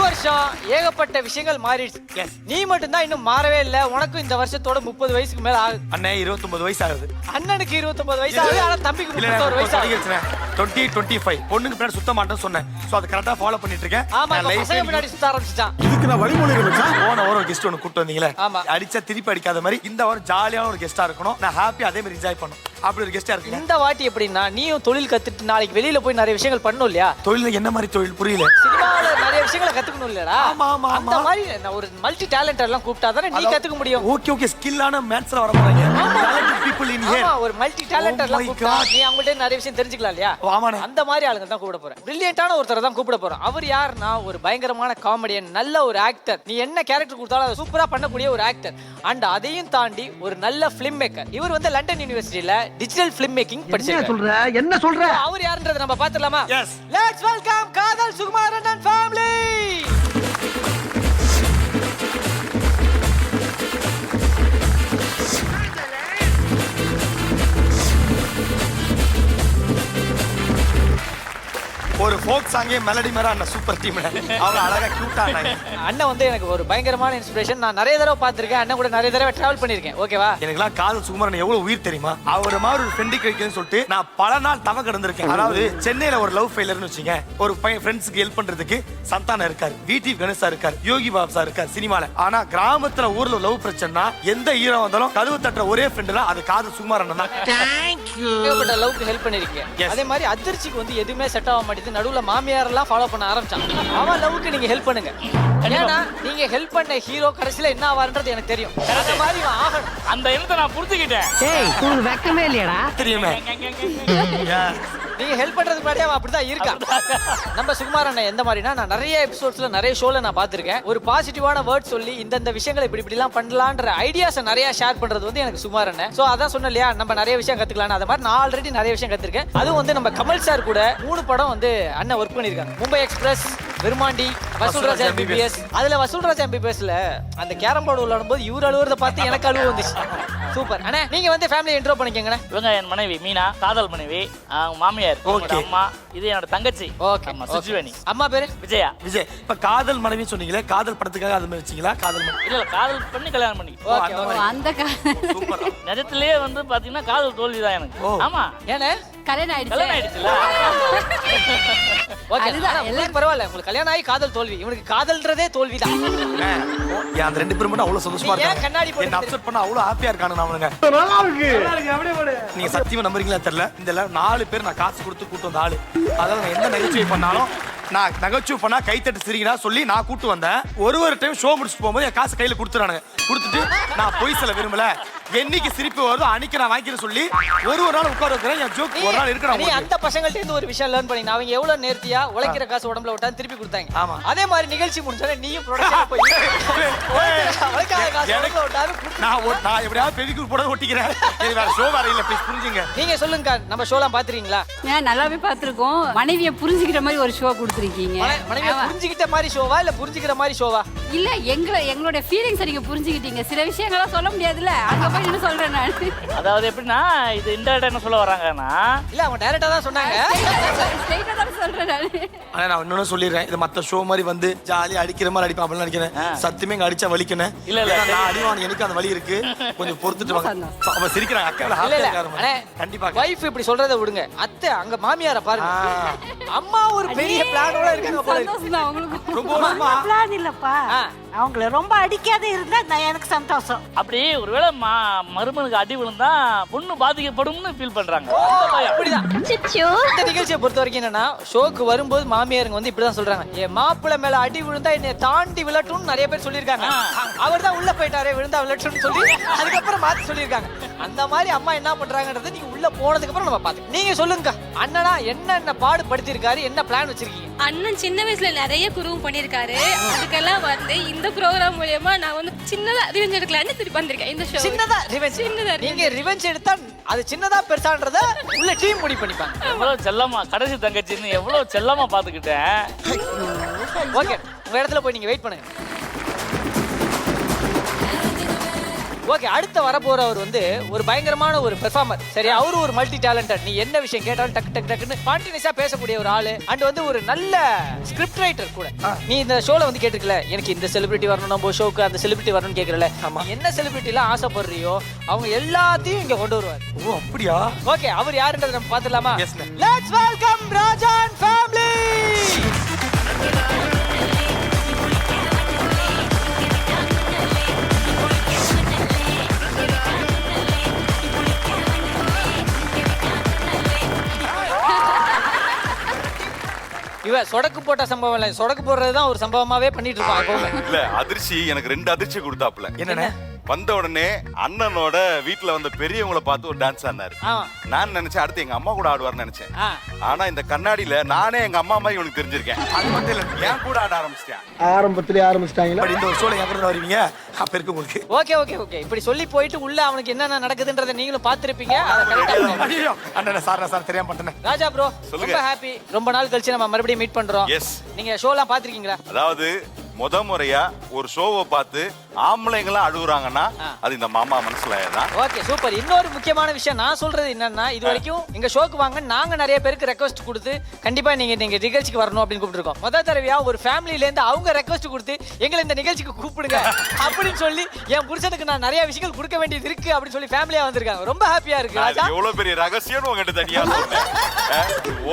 வருஷம் ஏகப்பட்ட விஷயங்கள் மாறிடுச்சு. நீ மட்டும் தான் இன்னும் மாறவே இல்ல. உனக்கும் இந்த வருஷத்தோட 30 வயசுக்கு மேல ஆகுது. அண்ணே 29 வயசு ஆகுது. அண்ணனுக்கு 29 வயசு ஆகுது. ஆனா தம்பிக்கு 31 வயசு ஆகுது. 25 பொண்ணுக்கு பின்னாடி சுத்த மாட்டேன்னு சொன்னேன். சோ அது கரெக்டா ஃபாலோ பண்ணிட்டு இருக்கேன். ஆமா, பசங்க பின்னாடி சுத்த ஆரம்பிச்சிட்டான். இதுக்கு நான் வழிமொழி வச்சேன். போன ஒரு கெஸ்ட் ஒன்னு கூட்டு வந்தீங்களே, ஆமா. அடிச்சா திருப்பி அடிக்காத மாதிரி இந்த வாரம் ஜாலியான ஒரு கெஸ்டா இருக்கணும். நான் ஹாப்பி அதே மாதிரி என்ஜாய் பண்ணணும். அப்படி ஒரு கெஸ்டா இருக்கு. இந்த வாட்டி எப்படின்னா நீயும் தொழில் கத்துட்டு நாளைக்கு வெளியில போய் நிறைய விஷயங்கள் பண்ணணும் இல்லையா? தொழில என்ன மாதிரி தொழில் புரியல. சினிமாவுல நிறைய விஷயங்களை கத்துக்கணும் இல்லடா. ஆமா ஆமா அந்த மாதிரி ஒரு மல்டி டேலண்டர் எல்லாம் கூப்பிட்டா தானே நீ கத்துக்க முடியும். ஓகே ஓகே ஸ்கில்லான மேன்ஸ்ல வர போறாங்க. Talented people in here. ஆமா, ஒரு மல்டி டேலண்டர் எல்லாம் கூப்பிட்டா நீ அவங்கள்ட்ட நிறைய விஷயம் தெரிஞ்சுக்கலாம் இல்லையா? ஆமாண்ணே. அந்த மாதிரி ஆளுங்க தான் கூப்பிட போறேன். பிரில்லியன்ட்டான ஒருத்தரை தான் கூப்பிட போறோம். அவர் யாருன்னா ஒரு பயங்கரமான காமெடியன், நல்ல ஒரு ஆக்டர். நீ என்ன கேரக்டர் கொடுத்தாலும் அதை சூப்பரா பண்ணக்கூடிய ஒரு ஆக்டர். அண்ட் அதையும் தாண்டி ஒரு நல்ல ஃபிலிம் மேக்கர். இவர் வந்து லண்டன் யூனிவர்சிட்டியில டிஜிட்டல் ஃபிலிம் மேக்கிங் படிச்சிருக்காரு. என்ன சொல்ற? அவர் யாருன்றதை நம்ம பாத்துடலாமா? எஸ். லெட்ஸ் வெல்கம் காதல் சுகுமாரன் அண்ட் ஃபேமிலி. ஒரு ஃபோக் சாங்கே மெலடி மேரா அண்ணா சூப்பர் டீம். அவங்க அழகா கியூட்டா ஆனாங்க. அண்ணன் வந்து எனக்கு ஒரு பயங்கரமான இன்ஸ்பிரேஷன். நான் நிறைய தடவை பார்த்திருக்கேன். அண்ணன் கூட நிறைய தடவை டிராவல் பண்ணிருக்கேன். ஓகேவா? எனக்குலாம் காதல் சுகுமாரன் எவ்வளவு உயிர் தெரியுமா? அவர் மாதிரி ஒரு ஃப்ரெண்டு கிடைக்குதுன்னு சொல்லிட்டு நான் பல நாள் தவ கிடந்திருக்கேன். அதாவது சென்னையில ஒரு லவ் ஃபெயிலர்னு வச்சுங்க, ஒரு பையன் ஃப்ரெண்ட்ஸ்க்கு ஹெல்ப் பண்றதுக்கு சந்தானம் இருக்காரு, விடி கணேசா இருக்காரு, யோகி பாபு சார் இருக்காரு சினிமால. ஆனா கிராமத்துல ஊர்ல லவ் பிரச்சனைனா எந்த ஹீரோ வந்தாலும் கதவு தட்டுற ஒரே ஃப்ரெண்டுனா அது காதல் சுகுமாரன் தான். ஏகப்பட்ட லவ்க்கு ஹெல்ப் பண்ணிருக்கீங்க. அதே மாதிரி அதிர்ச்சிக்கு வந்து எதுவுமே செட் ஆக மாட்டேங்குது. நடுவுல மாமியார் எல்லாம் ஃபாலோ பண்ண ஆரம்பிச்சான். அவன் லவ்க்கு நீங்க ஹெல்ப் பண்ணுங்க. ஏன்னா நீங்க ஹெல்ப் பண்ண ஹீரோ கடைசியில என்ன ஆவாருன்றது எனக்கு தெரியும். அந்த மாதிரி இவன் ஆகணும். அந்த எண்ணத்தை நான் புரிஞ்சுக்கிட்டேன். டேய் உங்களுக்கு வெக்கமே இல்லையாடா? தெரியுமே. நீங்க ஹெல்ப் பண்றதுக்கு முன்னாடியே அவன் அப்படிதான் இருக்கான். நம்ம சுகுமார் அண்ணன் எந்த மாதிரினா, நான் நிறைய எபிசோட்ஸ்ல நிறைய ஷோல நான் பார்த்திருக்கேன். ஒரு பாசிட்டிவான வேர்ட் சொல்லி இந்த விஷயங்களை இப்படி எல்லாம் பண்ணலாம்ன்ற ஐடியாஸை நிறைய ஷேர் பண்றது வந்து எனக்கு சுகுமார் அண்ணன். சோ அதான் சொன்ன இல்லையா, நம்ம நிறைய விஷயம் கத்துக்கலாம். அது மாதிரி நான் ஆல்ரெடி நிறைய விஷயம் கத்துருக்கேன். அதுவும் வந்து நம்ம கமல் சார் கூட 3 படம் வந்து அண்ணன் ஒர்க் பண்ணிருக்காங்க. Mumbai express, Virumandi, Vasoolraj MBBS. அதுல வசூல்ராஜ் MBBSல அந்த கேரம் போர்டு விளையாடும்போது இவர் அழுவுறத பார்த்து எனக்கு அழுவு வந்துச்சு. சூப்பர் அண்ணே. நீங்க வந்து ஃபேமிலி இன்ட்ரோ பண்ணிக்கங்க. இவங்க என் மனைவி மீனா, காதல் மனைவி. மாமியார் அம்மா, இது என்னோட தங்கச்சி. ஓகே, சுஜிவேணி. அம்மா பேரு விஜயா. விஜய். இப்ப காதல் மனைவி சொன்னீங்களே, காதல் படத்துக்காக அது மாதிரி வச்சீங்களா? காதல் மனைவி இல்ல காதல் பண்ணி கல்யாணம் பண்ணி. அந்த சூப்பர். நிஜத்திலேயே வந்து பாத்தீங்கன்னா காதல் தோல்விதான் எனக்கு. ஆமா, ஏனே கல்யாணம் ஆயிடுச்சு. கல்யாணம் ஆயிடுச்சுல. ஓகே, எல்லாம் பரவாயில்ல. உங்களுக்கு கல்யாணம் ஆகி காதல் தோல்வி, இவனுக்கு காதல்ன்றதே தோல்விதான். அந்த 2 பேரும் மட்டும் அவ்வளவு சந்தோஷமா இருக்காங்க. கண்ணாடி போட்டு என்ன அப்செட் பண்ண அவ்வளவு ஹாப்பியா இருக்கானுங்க அவனுங்க. நல்லா இருக்கு. நீங்க சத்தியமா நம்புறீங்களா தெரியல, இந்த 4 பேர் நான் காசு கொடுத்து கூட்டு வந்த ஆளு. அதாவது நான் எந்த நகைச்சுவை பண்ணாலும், நான் நகைச்சுவை பண்ணா கைத்தட்டு சிரிக்கிறா சொல்லி நான் கூட்டு வந்தேன். ஒரு டைம் ஷோ முடிச்சுட்டு போகும்போது என் காசு கையில கொடுத்துறானுங்க. கொடுத்துட்டு நான் பொய் சொல்ல விரும்பல, என்னைக்கு சிரிப்பு வருதோ அன்னைக்கு நான் வாங்கிக்கிறேன் சொல்லி ஒரு நாள் உட்கார வைக்கிறேன். என் ஜோக் ஒரு நாள் இருக்கிறான். நீ அந்த பசங்கள்ட்ட இருந்து ஒரு விஷயம் லேர்ன் பண்ணி, அவங்க எவ்வளவு நேர்த்தியா உழைக்கிற காசு உடம்புல விட்டா திருப்பி கொடுத்தாங்க. ஆமா. அதே மாதிரி நிகழ்ச்சி முடிஞ்சோட நீயும் ப்ரொடக்ஷன் போய் உழைக்காத காசு உடம்புல விட்டாலும் நான் எப்படியாவது பெவிக்யூர் போட ஒட்டிக்கிறேன். இது வேற ஷோ வேற இல்ல, ப்ளீஸ் புரிஞ்சுங்க. நீங்க சொல்லுங்க, நம்ம ஷோலாம் பாத்துறீங்களா? நல்லாவே பாத்துருக்கோம். மனைவியை புரிஞ்சுக்கிற மாதிரி ஒரு ஷோ கொடுத்துருக்கீங்க. மனைவியை புரிஞ்சுக்கிட்ட மாதிரி ஷோவா இல்ல புரிஞ்சுக்கிற மாதிரி ஷோவா? இல்ல எங்களோட ஃபீலிங்ஸ் நீங்க புரிஞ்சுக்கிட்டீங்க. சில விஷயங்கள்லாம் சொல்ல முடியாதுல்ல, அங்க போய் என்ன சொல்றேன் நான். அதாவது எப்படின்னா, இது இன்டர்நெட் என்ன சொல்ல வராங்கன்னா, இல்ல அவங்க டைரக்டா தான் சொன்னாங்க. ஸ்ட்ரைட்டா தான் சொல்றேன் நான். ஆனா நான் இன்னொன்னு சொல்லிடுறேன், இது மத்த ஷோ மாதிரி வந்து ஜாலியா அடிக்கிற மாதிரி அடிப்பேன் அப்படின்னு நினைக்கிறேன். சத்தியமே இங்க அடிச்சா வலிக்கணும். இல்ல நான் அடிவான், எனக்கு அந்த வலி இருக்கு. கொஞ்சம் பொறுத்துட்டு வாங்க. அவ சிரிக்கிறாங்க. அக்கால ஹாப்பியா இருக்காரு. கண்டிப்பா வைஃப் இப்படி சொல்றதை விடுங்க. அத்தை அங்க மாமியார பாருங்க. அம்மா ஒரு பெரிய பிளானோட இருக்காங்க போல. சந்தோஷம் தான் உங்களுக்கு. ரொம்ப பிளான் இல்லப்பா. அவங்கள ரொம்ப அடிக்காத இருந்தா நான் எனக்கு சந்தோஷம். அப்படி ஒருவேளை மருமனுக்கு அடி விழுந்தா பொண்ணு பாதிக்கப்படும்னு ஃபீல் பண்றாங்க. அப்படிதான். இந்த நிகழ்ச்சியை பொறுத்த வரைக்கும் என்னன்னா, ஷோக்கு வரும்போது மாமியாருங்க வந்து இப்படிதான் சொல்றாங்க, என் மாப்பிள்ளை மேல அடி விழுந்தா என்னை தாண்டி விழட்டும்னு நிறைய பேர் சொல்லியிருக்காங்க. அவர் தான் உள்ள போயிட்டாரே, விழுந்தா விழட்டும்னு சொல்லி அதுக்கப்புறம் மாத்தி சொல்லியிருக்காங்க. அந்த மாதிரி அம்மா என்ன பண்றாங்கன்றது நீங்க உள்ள போனதுக்கு அப்புறம் நம்ம பாத்து. நீங்க சொல்லுங்க, அண்ணனா என்ன பாடுபடுத்திருக்காரு, என்ன பிளான் வச்சிருக்கீங்க? அண்ணன் சின்ன வயசுல நிறைய குருவும் பண்ணிருக்காரு. அதுக்கெல்லாம் வந்து இந்த ப்ரோக்ராம் மூலமா நான் வந்து சின்னதா ரிவெஞ்ச் எடுக்கலாம்னு திருப்பி வந்திருக்கேன். இந்த ஷோ சின்னதா ரிவெஞ்ச். நீங்க ரிவெஞ்ச் எடுத்தா அது சின்னதா பெருசான்றத உள்ள டீம் முடிவு பண்ணிப்பாங்க. எவ்வளவு செல்லமா கடைசி தங்கச்சின்னு எவ்வளவு செல்லமா பாத்துக்கிட்டேன். ஓகே, உங்க இடத்துல போய் நீங்க வெயிட் பண்ணுங்க. ஓகே, அடுத்த வரப்போறவர் வந்து ஒரு பயங்கரமான ஒரு பெர்ஃபார்மர். சரி, அவரு ஒரு மல்டி டேலண்டட். நீ என்ன விஷயம் கேட்டாலும் டக்கு டக்கு டக்குன்னு கான்டினியூஸா பேசக்கூடிய ஒரு ஆளு. அண்ட் வந்து ஒரு நல்ல ஸ்கிரிப்ட் ரைட்டர் கூட. நீ இந்த ஷோல வந்து கேட்டிருக்கல, எனக்கு இந்த செலிபிரிட்டி வரணும், நம்ம ஷோக்கு அந்த செலிபிரிட்டி வரணும்னு கேட்கறல. என்ன செலிபிரிட்டிலாம் ஆசைப்படுறியோ அவங்க எல்லாத்தையும் இங்க கொண்டு வருவார். ஓ அப்படியா? ஓகே, அவர் யாருன்றதை நம்ம பார்த்துடலாமா? Yes, ma'am. Let's welcome ராஜான் family. இவ சொடக்கு போட்ட சம்பவம் இல்ல, சொடக்கு போடுறதுதான் ஒரு சம்பவமாவே பண்ணிட்டு இருப்பான் எப்பவுமே. இல்ல அதிர்ச்சி எனக்கு 2 அதிர்ச்சி கொடுத்தாப்ல. என்னண்ணே? வந்த உடனே அண்ணனோட வீட்டுல வந்த பெரியவங்களை பார்த்து ஒரு டான்ஸ் ஆடினாரு. நான் நினைச்சேன் அடுத்து எங்க அம்மா கூட ஆடுவார்னு நினைச்சேன். ஆனா இந்த கண்ணாடியில நானே எங்க அம்மா மாதிரி இவனுக்கு தெரிஞ்சிருக்கேன். அது மட்டும் இல்ல, ஏன் கூட ஆட ஆரம்பிச்சிட்டேன். ஆரம்பத்திலே ஆரம்பிச்சிட்டாங்களா? இந்த ஒரு ஷோல எங்க வருவீங்க அப்ப இருக்கு உங்களுக்கு. ஓகே ஓகே ஓகே, இப்படி சொல்லி போயிட்டு உள்ள அவனுக்கு என்னென்ன நடக்குதுன்றதை நீங்களும் பார்த்திருப்பீங்க. அதை கரெக்டா. ஐயோ அண்ணா சார் தெரியாம பண்ணிட்டேன். ராஜா ப்ரோ சொல்லுங்க. ரொம்ப ஹாப்பி. ரொம்ப நாள் கழிச்சு நம்ம மறுபடியும் மீட் பண்றோம். எஸ். நீங்க ஷோலாம் பாத்திருக்கீங்களா? அதாவது முறையா ஒரு ஷோவை பார்த்து ஆம்பளைங்களாம் அழுகுறாங்கன்னா அது இந்த மாமா மனசுல தான். Okay super. இன்னொரு முக்கியமான விஷயம் நான் சொல்றது என்னன்னா, இது வரைக்கும் எங்க ஷோக்கு வாங்க நாங்க நிறைய பேருக்கு ரெக்வஸ்ட் கொடுத்து கண்டிப்பா நீங்க நிகழ்ச்சிக்கு வரணும் அப்படின்னு கூப்பிட்டுருக்கோம். முதல் தடவையா ஒரு ஃபேமிலில இருந்து அவங்க ரெக்வஸ்ட் கொடுத்து எங்களை இந்த நிகழ்ச்சிக்கு கூப்பிடுங்க அப்படின்னு சொல்லி என் புருஷனுக்கு நான் நிறைய விஷயங்கள் கொடுக்க வேண்டியது இருக்கு அப்படின்னு சொல்லி ஃபேமிலியா வந்திருக்காங்க. ரொம்ப ஹாப்பியா இருக்கு. ராஜா எவ்வளவு பெரிய ரகசியம் உங்ககிட்ட தனியா சொன்னேன்.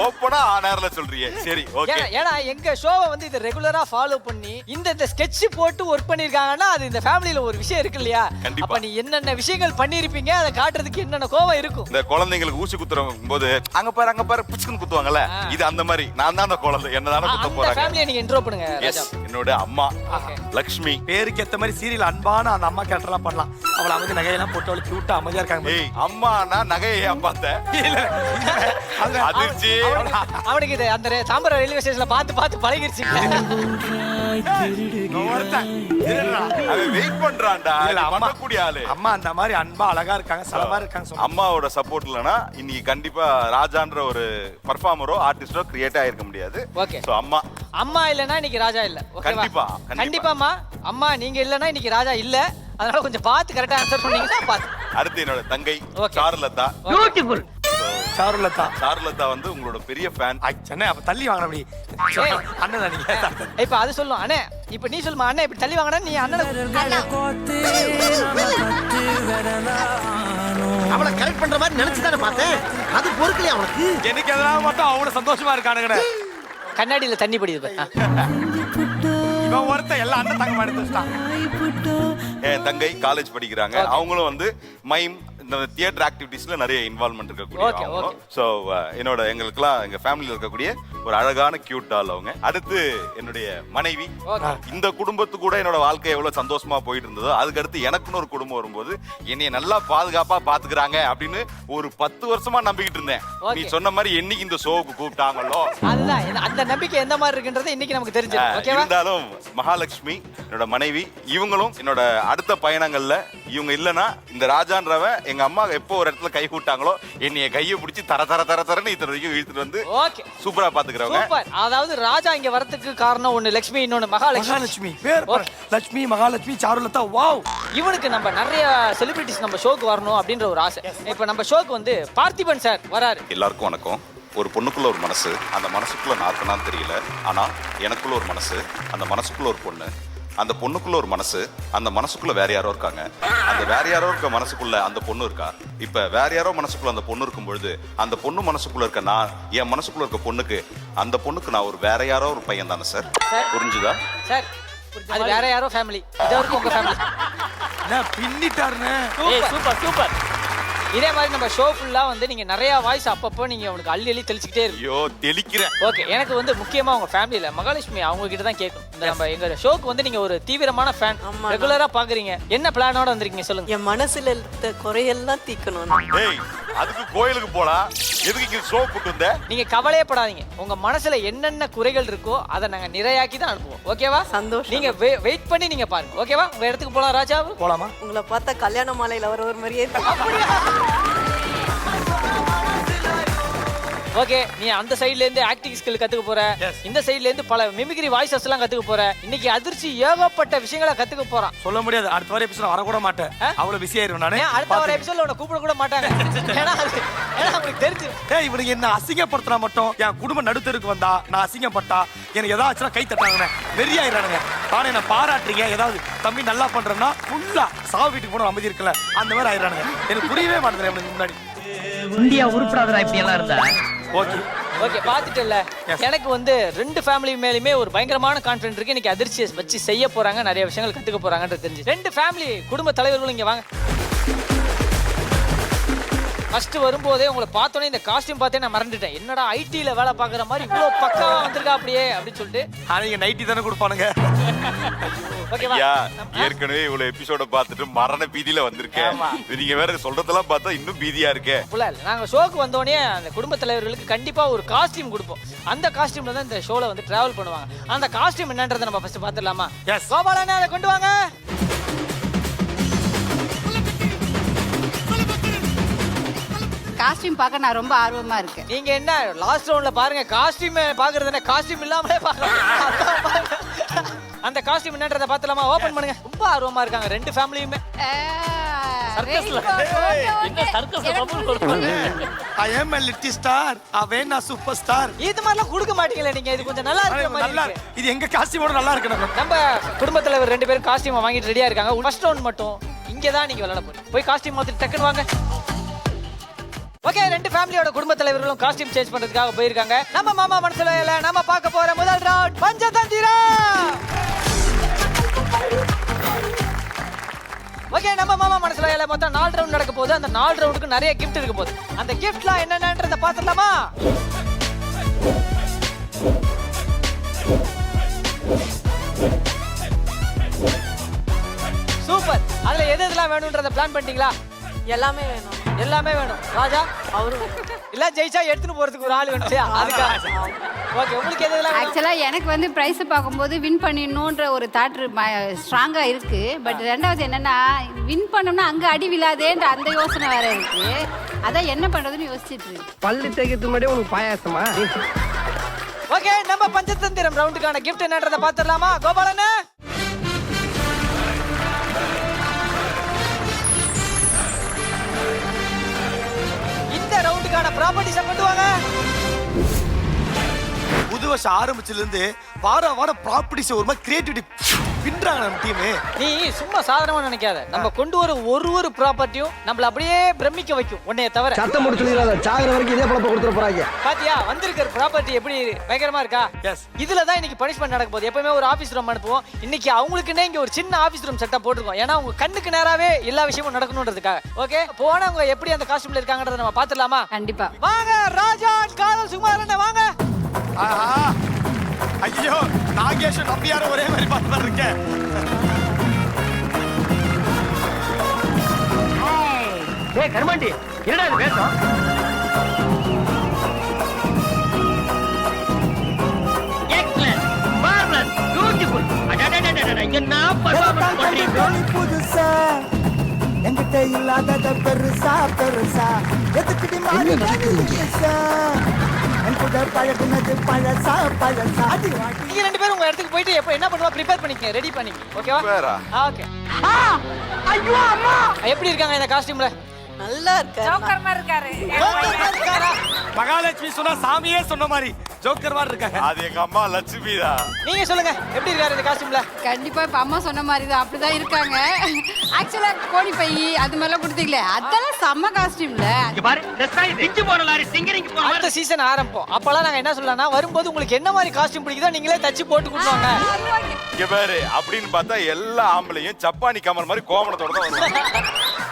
ஓப்பனா ஆனார்ல சொல்றீங்க. சரி ஓகே. ஏன்னா எங்க ஷோவை வந்து இதை ரெகுலரா ஃபாலோ பண்ணி இந்த ஸ்கெட்ச் போட்டு ஒர்க் பண்ணிருக்காங்கன்னா அது இந்த ஃபேமிலில ஒரு விஷயம் இருக்கு இல்லையா? அப்ப நீ என்னென்ன விஷயங்கள் பண்ணிருப்பீங்க அதை காட்டுறதுக்கு என்னென்ன கோவம் இருக்கும். இந்த குழந்தைங்களுக்கு ஊசி குத்துறவங்க போது அங்க பாரு புச்சுன்னு குத்துவாங்கல்ல, இது அந்த மாதிரி நான் தான் அந்த குழந்தை என்னதான குத்த போறாங்க. அந்த ஃபேமிலியை நீங்க இன்ட்ரோ பண்ணுங்க ராஜா. என்னோட அம்மா லக்ஷ்மி. பேருக்கு ஏத்த மாதிரி சீரியல் அன்பான அந்த அம்மா கேரக்டர்லாம் பண்ணலாம். அவள அமைதி நகையெல்லாம் போட்டு அவளை கியூட்டா அமைதியா இருக்காங்க. ஏய் அம்மானா நகையை ஏன் பார்த்தேன்? அதிர்ச்சி. அவனுக்கு இது அந்த தாம்பரம் ரயில்வே ஸ்டேஷன்ல பார்த்து பழகிருச்சு. வெயிட் பண்றான்டா. பண்ணக்கூடிய ஆளு. அம்மா அந்த மாதிரி அன்பா அழகா இருக்காங்க, சலமா இருக்காங்க. அம்மாவோட சப்போர்ட் இல்லனா இன்னைக்கு கண்டிப்பா ராஜான்ற ஒரு பெர்ஃபார்மரோ ஆர்டிஸ்டோ கிரியேட் ஆயிருக்க முடியாது. ஓகே. சோ அம்மா இல்லனா இன்னைக்கு ராஜா இல்ல. கண்டிப்பா கண்டிப்பாமா. அம்மா நீங்க இல்லனா இன்னைக்கு ராஜா இல்ல. அதனால கொஞ்சம் பார்த்து கரெக்டா ஆன்சர் பண்ணீங்கன்னா பாத்து. அடுத்து என்னோட தங்கை சாருலதா. பியூட்டிஃபுல். சாருலதா வந்து உங்களோட பெரிய ஃபேன். அண்ணே அப்ப தள்ளி வாங்கணும் அப்படி. அண்ணன் நீங்க இப்ப அது சொல்லும். அண்ணே இப்ப நீ சொல்லுமா, அண்ணே இப்படி தள்ளி வாங்கடா நீ அண்ணனை அவளை கரெக்ட் பண்ற மாதிரி நினைச்சு தானே பார்த்தேன். அது பொறுக்கலையா அவனுக்கு? எனக்கு எதனால மட்டும் அவ்வளவு சந்தோஷமா இருக்கானுங்கடே. கண்ணாடியில தண்ணி படியுது. இவன் ஒருத்த எல்லா அண்ணன் தங்க எடுத்து வச்சிட்டான். என் தங்கை காலேஜ் படிக்கிறாங்க. அவங்களும் வந்து மைம் இந்த தியேட்டர் ஆக்டிவிட்டீஸ்ல நிறைய இன்வால்வ்மெண்ட் இருக்கக்கூடிய. சோ என்னோட எங்களுக்குலாம் எங்க ஃபேமிலில இருக்கக்கூடிய ஒரு அழகான கியூட் டால் அவங்க. அடுத்து என்னுடைய மனைவி. இந்த குடும்பத்து கூட என்னோட வாழ்க்கை எவ்வளவு சந்தோஷமா போயிட்டு இருந்ததோ அதுக்கு அடுத்து எனக்குன்னு ஒரு குடும்பம் வரும்போது என்னைய நல்லா பாதுகாப்பா பாத்துக்கிறாங்க அப்படின்னு ஒரு 10 வருஷமா நம்பிக்கிட்டு இருந்தேன். நீ சொன்ன மாதிரி என்னைக்கு இந்த ஷோவுக்கு கூப்பிட்டாங்களோ அதுதான் அந்த நம்பிக்கை எந்த மாதிரி இருக்குன்றது இன்னைக்கு நமக்கு தெரிஞ்சிருக்கு. இருந்தாலும் மகாலட்சுமி என்னோட மனைவி, இவங்களும் என்னோட அடுத்த பயணங்கள்ல இவங்க இல்லைன்னா இந்த ராஜான்றவன் எங்க அம்மா எப்போ ஒரு இடத்துல கை கூட்டாங்களோ என்னைய கையை பிடிச்சி தரன்னு இத்தனை வரைக்கும் இழுத்துட்டு வந்து சூப்பரா பாத்துக்கிறவங்க. அதாவது ராஜா இங்க வரதுக்கு காரணம் ஒண்ணு லட்சுமி, இன்னொன்னு மகாலட்சுமி. பேர் லட்சுமி, மகாலட்சுமி, சாருலதா. வாவ். இவனுக்கு நம்ம நிறைய செலிபிரிட்டிஸ் நம்ம ஷோக்கு வரணும் அப்படின்ற ஒரு ஆசை. இப்ப நம்ம ஷோக்கு வந்து பார்த்திபன் சார் வராரு. எல்லாருக்கும் வணக்கம். ஒரு பொண்ணுக்குள்ள ஒரு மனசு, அந்த மனசுக்குள்ள நார்க்கனான்னு தெரியல, ஆனா எனக்குள்ள ஒரு மனசு, அந்த மனசுக்குள்ள ஒரு பொண்ணு, அந்த பொண்ணுக்குள்ள ஒரு மனசு, அந்த மனசுக்குள்ள வேற யாரோ இருக்காங்க, அந்த வேற யாரோ இருக்க மனசுக்குள்ள அந்த பொண்ணு இருக்கா. இப்ப வேற யாரோ மனசுக்குள்ள அந்த பொண்ணு இருக்கும் பொழுது அந்த பொண்ணு மனசுக்குள்ள இருக்க நான், என் மனசுக்குள்ள இருக்க பொண்ணுக்கு, அந்த பொண்ணுக்கு நான் ஒரு வேற யாரோ ஒரு பையன் தானே சார். புரிஞ்சுதா சார்? அது வேற யாரோ ஃபேமிலி, இது வரைக்கும் உங்க ஃபேமிலி. பின்னிட்டாருன்னு. Super super. இதே மாதிரி நம்ம ஷோ ஃபுல்லா வந்து நீங்க நிறைய வாய்ஸ் அப்பப்போ நீங்க அவனுக்கு அள்ளி தெளிச்சுக்கிட்டே இருக்கு. ஐயோ தெளிக்கிறேன். ஓகே, எனக்கு வந்து முக்கியமா உங்க ஃபேமிலியில மகாலட்சுமி அவங்க கிட்ட தான் கேட்கணும். இந்த நம்ம எங்க ஷோக்கு வந்து நீங்க ஒரு தீவிரமான ஃபேன், ரெகுலரா பாக்குறீங்க, என்ன பிளானோட வந்திருக்கீங்க சொல்லுங்க. என் மனசுல இருந்த குறையெல்லாம் தீக்கணும். ஏய் அதுக்கு கோயிலுக்கு போலாம், எதுக்கு இங்க ஷோ போட்டு வந்த? நீங்க கவலையே படாதீங்க, உங்க மனசுல என்னென்ன குறைகள் இருக்கோ அதை நாங்க நிறையாக்கி தான் அனுப்புவோம். ஓகேவா? சந்தோஷம். நீங்க வெயிட் பண்ணி நீங்க பாருங்க. ஓகேவா? உங்க இடத்துக்கு போலாம். ராஜா போலாமா? உங்களை பார்த்தா கல்யாண மாலையில வர ஒரு மாதிரியே இருக்கு. ஓகே, நீ அந்த சைடுல இருந்து ஆக்டிங் ஸ்கில் கத்துக்க போற, இந்த சைடுல இருந்து பல மிமிக்ரி வாய்ஸஸ் எல்லாம் கத்துக்க போற. இன்னைக்கு அதிர்ச்சி ஏகப்பட்ட விஷயங்களை கத்துக்க போறான். சொல்ல முடியாது, அடுத்த வார எபிசோட் வர கூட மாட்டேன், அவ்வளவு பிஸி ஆயிருவேன் நானே. அடுத்த வார எபிசோட்ல உன்னை கூப்பிட கூட மாட்டாங்க. ஏன்னா உங்களுக்கு தெரிஞ்சு இவனுக்கு என்ன அசிங்கப்படுத்தினா மட்டும் என் குடும்ப நடுத்தருக்கு வந்தா நான் அசிங்கப்பட்டா எனக்கு ஏதாச்சும் கை தட்டாங்க, வெறியாயிரானுங்க. ஆனா என்ன பாராட்டுறீங்க, ஏதாவது தம்பி நல்லா பண்றேன்னா ஃபுல்லா சாவு வீட்டுக்கு போன அமைதி இருக்கல அந்த மாதிரி ஆயிரானுங்க. எனக்கு புரியவே மாட்டேங்குது எனக்கு முன்னாடி. இந்தியா உருப்படாதடா இப்படி எல்லாம் இருந்தா. ஓகே ஓகே, பாத்துட்டல. எனக்கு வந்து ரெண்டு ஃபேமிலி மேலயுமே ஒரு பயங்கரமான கான்ஃபிடன்ட் இருக்கு. இன்னைக்கு அதிர்ச்சியை வச்சு செய்ய போறாங்க, நிறைய விஷயங்கள் கத்துக்க போறாங்கன்றது தெரிஞ்சு. ரெண்டு ஃபேமிலி குடும்ப தலைவர்களும் இங்க வாங்க. ஃபர்ஸ்ட் வரும்போதே உங்களை பார்த்தோன்னே இந்த காஸ்டியூம் பார்த்தே நான் மறந்துட்டேன். என்னடா ஐடில வேலை பார்க்குற மாதிரி இவ்வளவு பக்காவா வந்திருக்கா அப்படியே அப்படின்னு சொல்லிட்டு. நீங்க நைட்டி தானே கொடுப்பானுங்க. ஓகேவா? ஏற்கனவே இவ்வளவு எபிசோட பார்த்துட்டு மரண பீதியில வந்திருக்கேன். நீங்க வேற சொல்றதெல்லாம் பார்த்தா இன்னும் பீதியா இருக்கே. நாங்க ஷோக்கு வந்தோடனே அந்த குடும்ப தலைவர்களுக்கு கண்டிப்பா ஒரு காஸ்டியூம் கொடுப்போம். அந்த காஸ்டியூம்ல தான் இந்த ஷோல வந்து டிராவல் பண்ணுவாங்க. அந்த காஸ்டியூம் என்னன்றதை நம்ம ஃபர்ஸ்ட் பார்த்துடலாமா? கோபாலண்ணா அதை கொண்டு வாங்க. காஸ்டியூம் பார்க்க நான் ரொம்ப ஆர்வமா இருக்கேன். நீங்க என்ன லாஸ்ட் ரவுண்ட்ல பாருங்க, காஸ்டியூம் பாக்குறது என்ன, காஸ்டியூம் இல்லாமலே பாக்கலாம். அந்த காஸ்டியூம் என்னன்றதை பார்த்தலாமா? ஓபன் பண்ணுங்க. ரொம்ப ஆர்வமா இருக்காங்க ரெண்டு ஃபேமிலியுமே. சர்க்கஸ்ல என்ன சர்க்கஸ்ல பபுள் கொடுப்பாங்க. I am a little star, அவன் நான் சூப்பர் ஸ்டார். இது மாதிரிலாம் கொடுக்க மாட்டீங்களே நீங்க. இது கொஞ்சம் நல்லா இருக்கு மாதிரி நல்லா இருக்கு. இது எங்க காஸ்டியூமோட நல்லா இருக்கு. நம்ம குடும்ப தலைவர் ரெண்டு பேரும் காஸ்டியூம் வாங்கிட்டு ரெடியா இருக்காங்க. ஃபர்ஸ்ட் ரவுண்ட் மட்டும் இங்க தான் நீங்க விளையாட போறீங்க. போய் காஸ்டியூம் மாத்திட்டு டக்குன்னு வாங்க. ஓகே, ரெண்டு ஃபேமிலியோட குடும்ப தலைவர்களும் காஸ்டியூம் சேஞ்ச் பண்றதுக்காக போயிருக்காங்க. நம்ம மாமா மனசுல இல்ல, நம்ம பார்க்க போற முதல் ரவுண்ட் பஞ்சதந்திரம். ஓகே, நம்ம மாமா மனசுல இல்ல மொத்தம் 4 ரவுண்ட் நடக்க போகுது. அந்த 4 ரவுண்டுக்கு நிறைய கிஃப்ட் இருக்க போகுது. அந்த கிஃப்ட்லாம் என்னன்றத பாத்துடலாமா? சூப்பர். அதுல எது எதெல்லாம் வேணும்ன்றத பிளான் பண்ணிட்டீங்களா? எல்லாமே வேணும். எல்லாமே வேணும். ராஜா அவரும் இல்ல ஜெயிச்சா எடுத்துட்டு போறதுக்கு ஒரு ஆள் வேணும். அதுக்கா ஓகே, உங்களுக்கு எது எதெல்லாம் வேணும்? ஆக்சுவலா எனக்கு வந்து பிரைஸ் பார்க்கும்போது வின் பண்ணிடணுன்ற ஒரு தாட் ஸ்ட்ராங்கா இருக்கு. பட் ரெண்டாவது என்னன்னா, வின் பண்ணோம்னா அங்க அடி விழாதேன்ற அந்த யோசனை வேற இருக்கு. அதான் என்ன பண்றதுன்னு யோசிச்சுட்டு இருக்கு. பல்லு தேய்க்கிறதுக்கு முன்னாடி உனக்கு பாயாசமா? ஓகே, நம்ம பஞ்சதந்திரம் ரவுண்டுக்கான கிஃப்ட் என்னன்றத பாத்துடலாமா? கோபாலண்ணா இந்த ரவுண்டுக்கான ப்ராப்பர்ட்டிஸை கொண்டு வாங்க. புது வருஷம் ஆரம்பிச்சதுல இருந்து வார வாரம் ப்ராப்பர்ட்டிஸ் ஒரு மாதிரி கிரியேட்டிவிட்டி பின்றாங்க நம்ம டீம். நீ சும்மா சாதாரணமா நினைக்காத. நம்ம கொண்டு வர ஒரு ப்ராப்பர்ட்டியும் நம்மள அப்படியே பிரமிக்க வைக்கும். உன்னைய தவிர சத்தம் முடிச்சு சொல்லிடாத, சாகுற வரைக்கும் இதே பழப்ப கொடுத்துட போறாங்க. பாத்தியா வந்திருக்கிற ப்ராப்பர்ட்டி எப்படி பயங்கரமா இருக்கா? எஸ். இதுல தான் இன்னைக்கு பனிஷ்மெண்ட் நடக்க போகுது. எப்பவுமே ஒரு ஆபீஸ் ரூம் அனுப்புவோம். இன்னைக்கு அவங்களுக்குன்னே இங்க ஒரு சின்ன ஆபீஸ் ரூம் செட்டப் போட்டுருக்கோம். ஏன்னா உங்க கண்ணுக்கு நேராவே எல்லா விஷயமும் நடக்கணும்ன்றதுக்காக. ஓகே, போனவங்க எப்படி அந்த காஸ்டியூம்ல இருக்காங்கன்றத நம்ம பாத்துடலாமா? கண்டிப்பா வாங்க ராஜா, காதல், சுகுமாரன் வாங்க. ஐயோ, நாகேஷ் நம்பியார ஒரே மாதிரி பார்த்து இருக்கேன். ஏய் கர்மாண்டி, என்னடா இது வேஷம்? Excellent, marvellous, beautiful. அடடடடடட, என்ன பர்ஃபார்மன்ஸ் பண்றீங்க? புதுசா என்கிட்ட இல்லாதத பெருசா பெருசா எதுக்குடி மாறி புதுசா என் கூட பழகுனது பழசா பழசா. நீங்க ரெண்டு பேரும் உங்க இடத்துக்கு போயிட்டு எப்ப என்ன பண்ணுவா ப்ரிப்பேர் பண்ணிக்க, ரெடி பண்ணிக்க. ஓகேவா? வேறா? ஓகே. ஐயோ அம்மா, எப்படி இருக்காங்க இந்த காஸ்டியூம்ல? நல்லா இருக்கு. ஜோக்கர் மாதிரி இருக்காரு. மகாலட்சுமி சொன்னா சாமியே சொன்ன மாதிரி ஜோக்கர் மாதிரி இருக்காங்க. அது எங்க அம்மா லட்சுமி தான். நீங்க சொல்லுங்க, எப்படி இருக்காரு இந்த காஸ்டியூம்ல? கண்டிப்பா இப்ப அம்மா சொன்ன மாதிரி தான், அப்படிதான் இருக்காங்க. ஆக்சுவலா கோடி பை அது மாதிரிலாம் கொடுத்தீங்களே, அதெல்லாம் செம்ம காஸ்டியூம்ல. இங்க பாரு, டெஸ்டாய் திஞ்சு போற லாரி சிங்கரிங்க போற அடுத்த சீசன் ஆரம்பம். அப்பலாம் நாங்க என்ன சொல்லலாம்னா, வரும்போது உங்களுக்கு என்ன மாதிரி காஸ்டியூம் பிடிக்குதோ நீங்களே தச்சு போட்டு கொடுப்பாங்க. இங்க பாரு, அப்படின்னு பார்த்தா எல்லா ஆம்பளையும் சப்பானி கமல் மாதிரி கோமணத்தோட தான் வருவாங்க.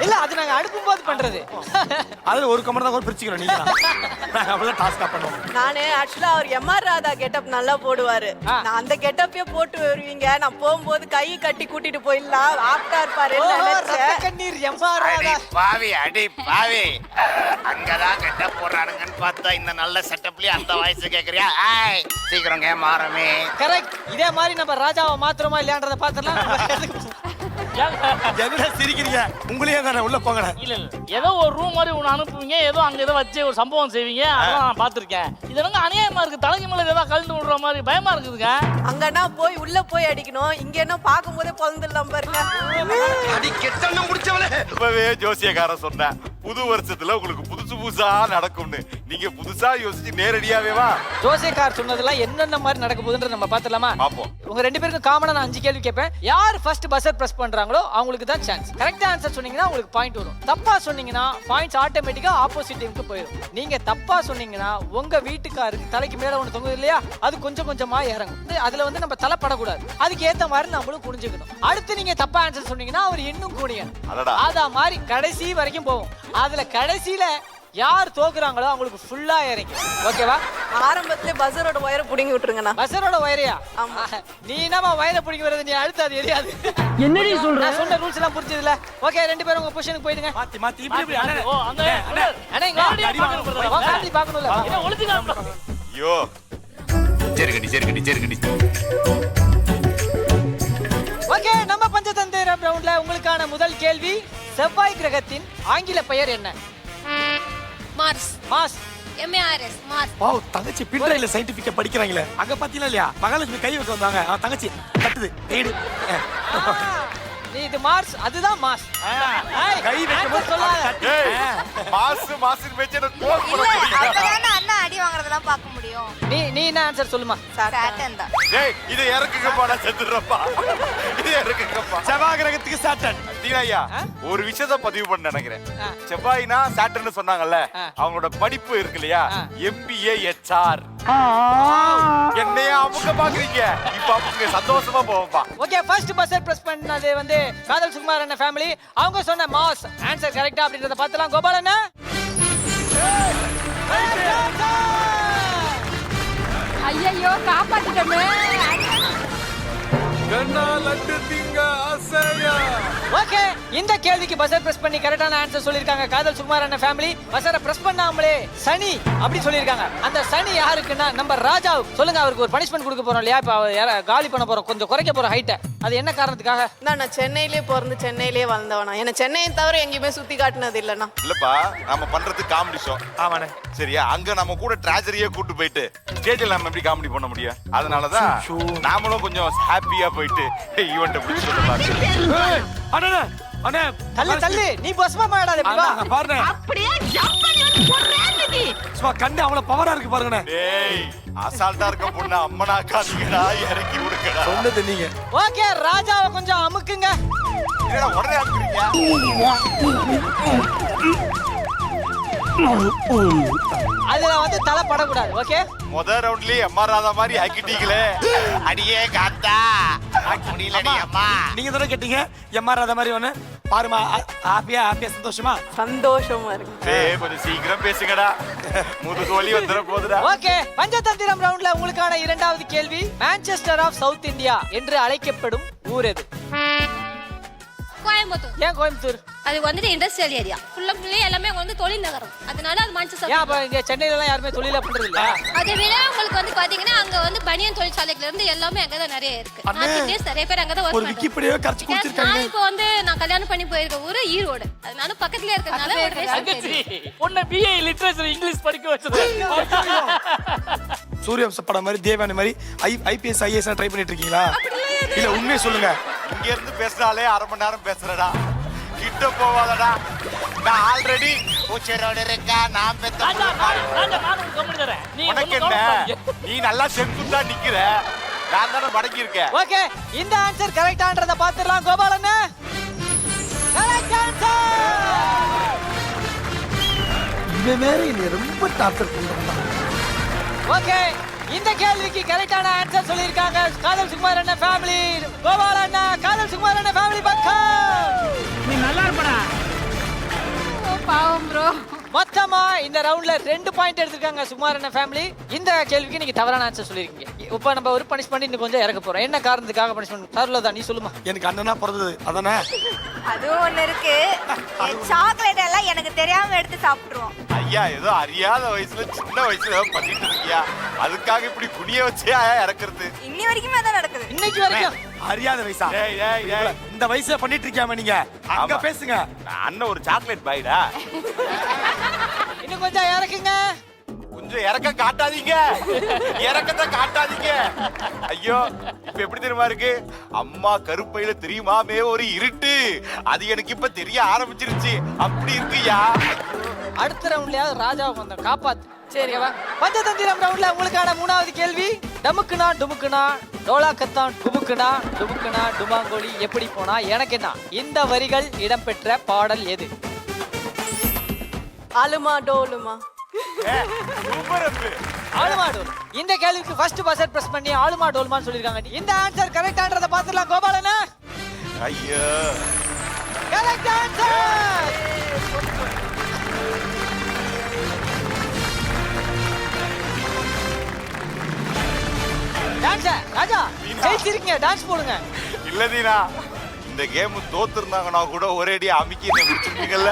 இல்ல, அது நாங்க அனுப்பும்போது பண்றது. அதுல ஒரு கமெண்ட் தான் கூட பிரிச்சுக்கிறோம். நீங்க நாங்க அப்படிதான் டாஸ்கா பண்ணுவோம். நானு ஆக்சுவலா அவர் எம்ஆர் ராதா கெட்டப் நல்லா போடுவாரு. நான் அந்த கெட்டப்பே போட்டு வருவீங்க. நான் போகும்போது கை கட்டி கூட்டிட்டு போயிடலாம், ஆப்டா இருப்பாரு நினைச்சேன். கண்ணீர் எம்மாறாதா. பாவி அடி பாவி, அங்கதான் கெட்ட போடுறானுங்கன்னு பார்த்தா இந்த நல்ல செட்டப்லயே அந்த வயசு கேக்குறியா? ஆய் சீக்கிரம் மாறமே. கரெக்ட். இதே மாதிரி நம்ம ராஜாவை மாத்திரமா இல்லையான்றத பாத்துடலாம். எங்கடா சிரிக்கிறீங்க? உங்களையே தானே உள்ள போங்கடா. இல்ல இல்ல ஏதோ ஒரு ரூம் மாதிரி ஒன்று அனுப்புவீங்க, ஏதோ அங்க ஏதோ வச்சு ஒரு சம்பவம் செய்வீங்க, அதெல்லாம் நான் பார்த்திருக்கேன். இது என்னங்க அநியாயமா இருக்கு, தலைக்கு மேல ஏதாவது கழண்டு விடுற மாதிரி பயமா இருக்குதுங்க. அங்கன்னா போய் உள்ள போய் அடிக்கணும், இங்க என்ன பார்க்கும்போதே பொழந்துடலாம் பாருங்க. அடி கெட்டவன முடிச்சவளே. இப்பவே ஜோசியக்காரன் சொன்னேன், புது வருஷத்துல உங்களுக்கு புதுசு புதுசா நடக்கும்னு. நீங்க புதுசா யோசிச்சு நேரடியாவே வா. ஜோசியக்கார் சொன்னதெல்லாம் என்னென்ன மாதிரி நடக்க போகுதுன்ற நம்ம பார்த்துலாமா? பாப்போம். உங்க ரெண்டு பேருக்கும் காமனா நான் 5 கேள்வி கேட்பேன். யார் ஃபர்ஸ்ட் பஸர் பிரஸ் பண்றாங்களோ அவங்களுக்கு தான் சான்ஸ். கரெக்டா ஆன்சர் சொன்னீங்கன்னா உங்களுக்கு பாயிண்ட் வரும். தப்பா சொன்னீங்கன்னா பாயிண்ட்ஸ் ஆட்டோமேட்டிக்கா ஆப்போசிட் டீமுக்கு போயிடும். நீங்க தப்பா சொன்னீங்கன்னா உங்க வீட்டுக்காருக்கு தலைக்கு மேல ஒண்ணு தொங்குது இல்லையா, அது கொஞ்சம் கொஞ்சமா இறங்கும். அதுல வந்து நம்ம தலைப்படக்கூடாது. அதுக்கு ஏத்த மாதிரி நம்மளும் புரிஞ்சுக்கணும். அடுத்து நீங்க தப்பா ஆன்சர் சொன்னீங்கன்னா அவர் இன்னும் கூடியணும். அடடா. அதா மாதிரி கடைசி வரைக்கும் போவோம். அதுல கடைசியில யார் தோக்குறாங்களோ அவங்களுக்கு ஃபுல்லா இறங்கி. ஓகேவா? ஆரம்பத்திலே பஸ்ஸரோட ஒயரை புடிங்கி விட்டுருங்கண்ணா. பஸ்ஸரோட வயரையா? ஆமா. நீ என்னமா வயரை பிடிக்க வரது? நீ அழுத்து, அது எரியாது. என்னடி சொல்ற? நான் சொன்ன ரூல்ஸ் எல்லாம் புரிஞ்சதுல? ஓகே, ரெண்டு பேரும் உங்க பொசிஷனுக்கு போயிடுங்க. மாத்தி மாத்தி இப்படி அண்ணே. ஓ அங்க அண்ணே இங்க வா. ஃபேமிலி பார்க்கணும்ல. என்ன ஒளிஞ்சுக்கலாம். ஐயோ, ஜெருகடி. ஓகே, நம்ம பஞ்சதந்திர ரவுண்ட்ல உங்களுக்கான முதல் கேள்வி, செவ்வாய் கிரகத்தின் ஆங்கில பெயர் என்ன? Mars. Mars. MARS Mars. Wow, தங்கச்சி பின்ட்ரைல சயின்டிபிக்கா படிக்கிறாங்களே. அங்க பாத்தீங்களா இல்லையா? மகாலட்சுமி கை வைக்க வந்தாங்க. அவன் தங்கச்சி கட்டுது. ஏடு. நீ இது மார்ஸ், அதுதான் மாஸ். கை வைக்கும்போது சொல்லாத. ஏய், மாசு மேச்சன கோல் இல்ல, பண்ண. அப்பதானே அண்ணா அடி வாங்குறதெல்லாம் பார்க்க முடியும். நீ என்ன ஆன்சர் சொல்லுமா? சாட்டன் தான். ஏய், இதை இறக்குங்கப்பா, நான் செத்துறப்பா. இதை இறக்குங்கப்பா. செவ்வாய் கிரகத்துக்கு சாட்டன். தீனாயா, ஒரு விஷயத்தை பதிவு பண்ண நினைக்கிறேன். செவ்வாய்னா சாட்டர்ன்னு சொன்னாங்கல்ல, அவங்களோட படிப்பு இருக்கு இல்லையா, MBA HR. என்னைய அமுக்க பாக்குறீங்க? இப்ப அமுங்க, சந்தோஷமா போவோம்பா. ஓகே, ஃபர்ஸ்ட் பஸ்ஸர் பிரஸ் பண்ணது வந்து காதல் சுகுமார் அண்ணா ஃபேமிலி. அவங்க சொன்ன மாஸ் ஆன்சர் கரெக்ட்டா அப்படின்றத பார்த்தலாம். கோபால் அண்ணா, ஐயோ காப்பாத்திட்டமே. ஓகே, இந்த கேள்விக்கு பஸ்ஸர் பிரஸ் பண்ணி கரெக்டான ஆன்சர் சொல்லிருக்காங்க காதல் சுகுமார் அண்ணா ஃபேமிலி. பஸ்ஸரை பிரஸ் பண்ணாமலே சனி அப்படி சொல்லிருக்காங்க. அந்த சனி யாருக்குன்னா நம்ம ராஜாவுக்கு. சொல்லுங்க, அவருக்கு ஒரு பனிஷ்மென்ட் கொடுக்க போறோம் இல்லையா? இப்ப காலி பண்ண போறோம், கொஞ்சம் குறைக்க போறோம் ஹைட்டை. அது என்ன காரணத்துக்காக? நான் சென்னையிலே பிறந்து சென்னையிலே வளர்ந்தவனா. என்ன சென்னையை தவிர எங்கேயுமே சுத்தி காட்டினது இல்லைண்ணா. இல்லப்பா, நம்ம பண்றது காமெடி ஷோ. ஆமாண்ணே. சரியா? அங்க நம்ம கூட ட்ராஜரியே கூட்டு போயிட்டு ஸ்டேஜ்ல நம்ம எப்படி காமெடி பண்ண முடியும்? அதனாலதான் நாமளும் கொஞ்சம் ஹாப்பியா போயிட்டு ஈவென்ட் பிடிச்சு அண்ணே அண்ணே தள்ளு, நீ பஸ்மா மாடாத. பாருங்க, அப்படியே ஜம்ப் பண்ணி வந்து போறேன்னு. சும்மா கண்ணு அவ்வளவு பவரா இருக்கு பாருங்கண்ணே. டேய், அசால்ட்டா இருக்க பொண்ணு அம்மனாக்காதீங்கடா, இறக்கி விடுங்கடா. சொன்னது நீங்க. ஓகே, ராஜாவை கொஞ்சம் அமுக்குங்க. என்னடா உடனே அனுப்புறீங்க? அதுல வந்து தலை படக்கூடாது. ஓகே, முதல் ரவுண்ட்லயே எம்ஆர் ராதா மாதிரி ஆக்கிட்டீங்களே. அடியே காத்தா முடியலடி அம்மா. நீங்க தானே கேட்டீங்க எம்ஆர் ராதா மாதிரி ஒண்ணு பாருமா. ஹாப்பியா சந்தோஷமா இருக்கு. டேய், கொஞ்சம் சீக்கிரம் பேசுங்கடா, முதுகு வலி வந்துட போகுதுடா. ஓகே, பஞ்சதந்திரம் ரவுண்ட்ல உங்களுக்கான இரண்டாவது கேள்வி, மான்செஸ்டர் ஆஃப் சவுத் இந்தியா என்று அழைக்கப்படும் ஊர் எது? கோயம்புத்தூர். ஏன் கோயம்புத்தூர்? அது வந்துட்டு இண்டஸ்ட்ரியல் ஏரியா. ஃபுல்லா எல்லாமே வந்து தொழில் நகரம். அதனால அது மான்செஸ்டர். ஏன் அப்ப இங்க சென்னையில எல்லாம் யாருமே தொழிலா பண்றது இல்ல? அதை விட உங்களுக்கு வந்து பாத்தீங்கன்னா அங்க வந்து பனியன் தொழிற்சாலைகள் இருந்து எல்லாமே அங்கதான் நிறைய இருக்கு. நார்த் இந்தியன்ஸ் நிறைய பேர் அங்கதான் ஒரு ஒர்க் பண்றாங்க. விக்கிபீடியாவை கரைச்சு குடிச்சிருக்காங்க. நான் இப்போ வந்து நான் கல்யாணம் பண்ணி போயிருக்க ஊரு ஈரோடு. அதனால பக்கத்துலயே இருக்கறதுனால ஒரு தங்கச்சி உன்னை BA லிட்டரேச்சர் இங்கிலீஷ் படிக்க வச்சது. சூரியவம்ச படம் மாதிரி தேவானி மாதிரி IPS IAS ட்ரை பண்ணிட்டு இருக்கீங்களா? இல்ல உண்மையை சொல்லுங்க. இங்க இருந்து பேசினாலே அரை மணி நேரம் பேசுறடா, கிட்ட போவாதடா. நான் ஆல்ரெடி உச்சரோடு இருக்கா. நான் பெத்த ராஜா, நான் கம்பெனி தரேன். நீ உனக்கு ஒண்ணும் என்ன? கவலைப்படாத. நீ நல்லா செங்குத்தா நிக்கிற, நான் தானே மடக்கி இருக்கேன். ஓகே, இந்த ஆன்சர் கரெக்டான்றத பாத்துறலாம். கோபால் அண்ணா, கரெக்ட் ஆன்சர். இவன் வேற என்னை ரொம்ப டார்ச்சர் பண்றான். ஓகே, இந்த கேள்விக்கு கரெக்டான ஆன்சர் சொல்லிருக்காங்க காதல் சுகுமார் அண்ணா ஃபேமிலி. கோபால் அண்ணா, காதல் சுகுமார் அண்ணா ஃபேமிலி பக்கம். நீ நல்லா இருப்படா. பாவம் ப்ரோ. மொத்தமா இந்த ரவுண்ட்ல 2 பாயிண்ட் எடுத்திருக்காங்க சுகுமார் அண்ணா ஃபேமிலி. இந்த கேள்விக்கு நீங்க தவறான ஆன்சர் சொல்லிருக்கீங்க. இப்போ நம்ம ஒரு பனிஷ்மெண்ட் இன்னும் கொஞ்சம் இறக்க போறோம். என்ன காரணத்துக்காக பனிஷ்மெண்ட்? சரலதா நீ சொல்லுமா. எனக்கு அண்ணனா பிறந்தது அதானே. அதுவும் ஒண்ணு இருக்கு. சாக்லேட் எல்லாம் எனக்கு தெரியாம எடுத்து சாப்பிட்டுருவோம். ஐயா ஏதோ அறியாத வயசுல சின்ன வயசுல பண்ணிட்டு இருக்கியா, அதுக்காக இப்படி குனிய வச்சே இறக்குறது இன்னி வரைக்குமே அதான் நடக்குது. இன்னைக்கு வரைக்கும் அறியாத வயசா? இந்த வயசுல பண்ணிட்டு இருக்கியாம நீங்க அங்க ஆமா. பேசுங்க. அண்ணன் ஒரு சாக்லேட் பாய்டா. இன்னும் கொஞ்சம் இறக்குங்க. கொஞ்சம் இறக்க காட்டாதீங்க, இறக்கத்தை காட்டாதீங்க. ஐயோ இப்ப எப்படி தெரியுமா இருக்கு, அம்மா கருப்பையில தெரியுமாமே ஒரு இருட்டு, அது எனக்கு இப்ப தெரிய ஆரம்பிச்சிருச்சு. அப்படி இருக்குயா. அடுத்த ரவுண்ட்லயாவது ராஜாவை கொஞ்சம் காப்பாத்து. சரிவா. பஞ்சதந்திரம் ரவுண்ட்ல உங்களுக்கான 3வது கேள்வி. டமுக்குனா டுமுக்குனா டோலா கத்தான் டுமுக்குனா டுமுக்குனா டுமாங்கோலி எப்படி போனா எனக்கு என்ன? இந்த வரிகள் இடம்பெற்ற பாடல் எது? ஆலுமா டோலுமா. ஆலுமா டோல். இந்த கேள்விக்கு ஃபர்ஸ்ட் பஸ்ஸர் பிரஸ் பண்ணி ஆலுமா டோல்மான்னு சொல்லிருக்காங்க. இந்த ஆன்சர் கரெக்டான்றத பாத்துடலாம் கோபாலனா. ஐயோ கரெக்ட் ஆன்சர். டான்ஸ் ராஜா ஜெயிச்சிருக்கீங்க. டான்ஸ் போடுங்க. இல்ல தீனா, இந்த கேம் தோத்துருந்தாங்கன்னா கூட ஒரேடியா அமுக்கி முடிச்சிருப்பீங்கல்ல.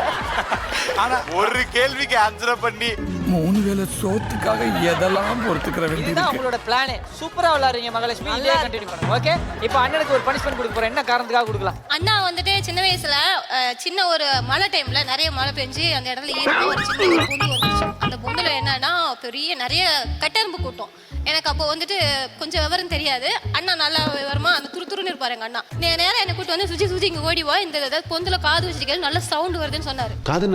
ஆனா ஒரு கேள்விக்கு ஆன்சர் பண்ணி 3 வேளை சோத்துக்காக எதெல்லாம் பொறுத்துக்கிற இதுதான் வேண்டியது. உங்களோட பிளானே. சூப்பரா விளையாடுறீங்க மகாலட்சுமி. இதே கண்டினியூ பண்ணுங்க. ஓகே. இப்போ அண்ணனுக்கு ஒரு பனிஷ்மென்ட் கொடுக்க போறேன். என்ன காரணத்துக்காக கொடுக்கலாம்? அண்ணா வந்துட்டு சின்ன வயசுல சின்ன ஒரு மழை டைம்ல நிறைய மழை பெஞ்சு அந்த இடத்துல ஈரமா ஒரு சின்ன ஒரு பொந்து வந்துச்சு. அந்த பொந்துல என்னன்னா பெரிய நிறைய கட்டெரும்பு கூட்டம். எனக்கு அப்போ வந்துட்டு கொஞ்சம் விவரம் தெரியாது. அண்ணா நல்லா விவரமா அந்த துருத்துருன்னு இருப்பாரு எங்க அண்ணா. நேரம் என்னை கூட்டு வந்து சுஜி இங்க ஓடிவா, இந்த பொந்துல காது வச்சிருக்கேன் நல்ல சவுண்ட் வருதுன்னு சொன்னாரு.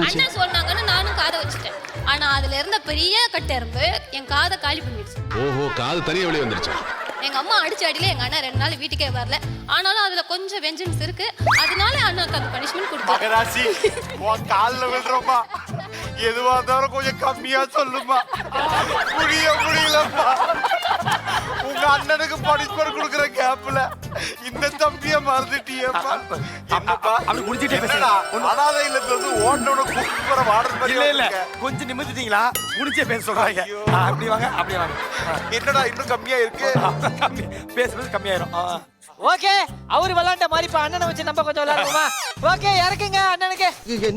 அண்ணா சொன்னாங்கன்னு நானும் காதை வச்சுட்டேன். ஆனா அதுல இருந்த பெரிய கட்டெரும்பு என் காதை காலி பண்ணிடுச்சு. ஓஹோ, காது தனியா வெளியே வந்துருச்சு. எங்க அம்மா அடிச்ச அடியில எங்க அண்ணா 2 நாள் வீட்டுக்கே வரல. ஆனாலும் அதுல கொஞ்சம் வெஞ்சன்ஸ் இருக்கு. அதனால அண்ணாக்கு அந்த பனிஷ்மெண்ட் கொடுத்தாங்க. மகராசி உன் கால்ல விழுறோமா, எதுவா இருந்தாலும் கொஞ்சம் கம்மியா சொல்லுமா. முடியலப்பா. உங்க அண்ணனுக்கு பனிஷ்மெண்ட் கொடுக்குற கேப்ல இந்த தம்பிய மறந்துட்டியப்பா. என்னப்பா அப்படி குடிச்சிட்டே என்னடா அனாதை இல்லத்துல இருந்து ஓட்டோட கூப்பிட்டு போற வாடர் மாதிரி இல்ல இல்ல இல்ல. கொஞ்சம் நிமித்திட்டீங்களா? முடிச்சே பேச சொல்றாங்க. அப்படி வாங்க அப்படி வாங்க. என்னடா இன்னும் கம்மியா இருக்கு. பேசுறது கம்மியாயிரும். ஓகே. அவர் விளையாண்ட மாதிரி இப்ப அண்ணனை வச்சு நம்ம கொஞ்சம் விளையாடுவோமா? ஓகே இறக்குங்க அண்ணனுக்கு.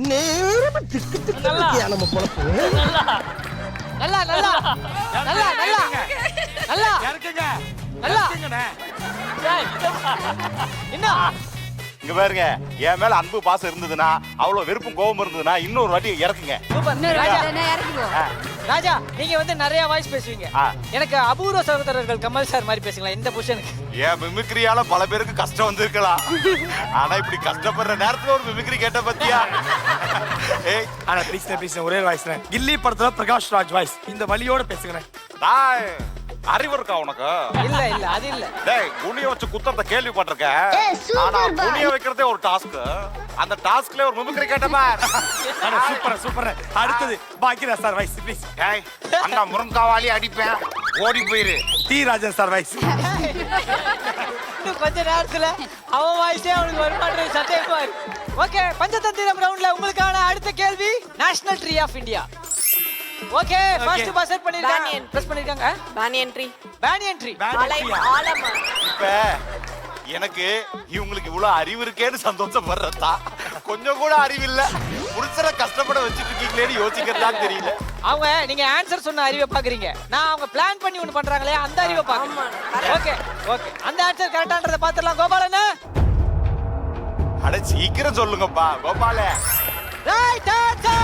நேரம் திக்கு திக்கு இருக்கியா நம்ம பொழப்பு. நல்லா நல்லா நல்லா நல்லா நல்லா இறக்குங்க நல்லா. இறக்குங்கண்ணே. இன்னும் இங்க பாருங்க, என் மேல அன்பு பாசம் இருந்ததுன்னா, அவ்வளவு வெறுப்பும் கோபம் இருந்ததுன்னா இன்னொரு வாட்டி இறக்குங்க. சூப்பர். இன்னொரு ராஜா, வாட்டி தானே இறக்கிடுவோம். ராஜா நீங்க வந்து நிறைய வாய்ஸ் பேசுவீங்க. ஆ. எனக்கு அபூர்வ சகோதரர்கள் கமல் சார் மாதிரி பேசுங்களா இந்த பொசிஷனுக்கு? என் மிமிக்ரியால பல பேருக்கு கஷ்டம் வந்திருக்கலாம். ஆனா இப்படி கஷ்டப்படுற நேரத்துல ஒரு மிமிக்ரி கேட்ட பத்தியா? ஏய் ஆனா பேசுறேன் ஒரே வாய்ஸ். கில்லி படத்துல பிரகாஷ் ராஜ் வாய்ஸ். இந்த வலியோட பேசுகிறேன். டேய், அறிவு இருக்கா உனக்கு? இல்ல இல்ல அது இல்ல. டேய், குனிய வச்சு குத்தறத கேள்விப்பட்டிருக்கேன். ஆனா குனிய வைக்கிறதே ஒரு டாஸ்க். அந்த டாஸ்க்ல ஒரு மிமிக்ரி கேட்டமா. ஆனா சூப்பர் சூப்பர். அடுத்தது பாக்கியராஜ் சார் வாய்ஸ் ப்ளீஸ். டேய் அந்த முருங்காவாலி அடிப்பேன், ஓடி போயிரு. T Rajan sir voice. இன்னும் கொஞ்ச நேரத்துல அவன் வாய்ஸே அவனுக்கு வர மாட்டேங்குது. சந்தேகமா இருக்கு. ஓகே. பஞ்சதந்திரம் ரவுண்ட்ல உங்களுக்கான அடுத்த கேள்வி national tree of India. Okay. First buzzer பண்ணிருக்காங்க. Banyan. பிரஸ் பண்ணிருக்காங்க. Banyan tree. Banyan tree. ஆலமா. இப்ப எனக்கு இவங்களுக்கு இவ்வளவு அறிவு இருக்கேன்னு சந்தோஷப்படுறதா, கொஞ்சம் கூட அறிவு இல்ல, புருஷரை கஷ்டப்பட வச்சுட்டு இருக்கீங்களேன்னு யோசிக்கிறதா தெரியல. அவங்க நீங்க ஆன்சர் சொன்ன அறிவை பாக்குறீங்க. நான் அவங்க பிளான் பண்ணி ஒன்னு பண்றாங்களே அந்த அறிவை பாக்குறேன். Okay okay. அந்த ஆன்சர் கரெக்டான்றத பாத்துறலாம். கோபாலனா அட சீக்கிரம் சொல்லுங்கப்பா கோபாலே. Right answer.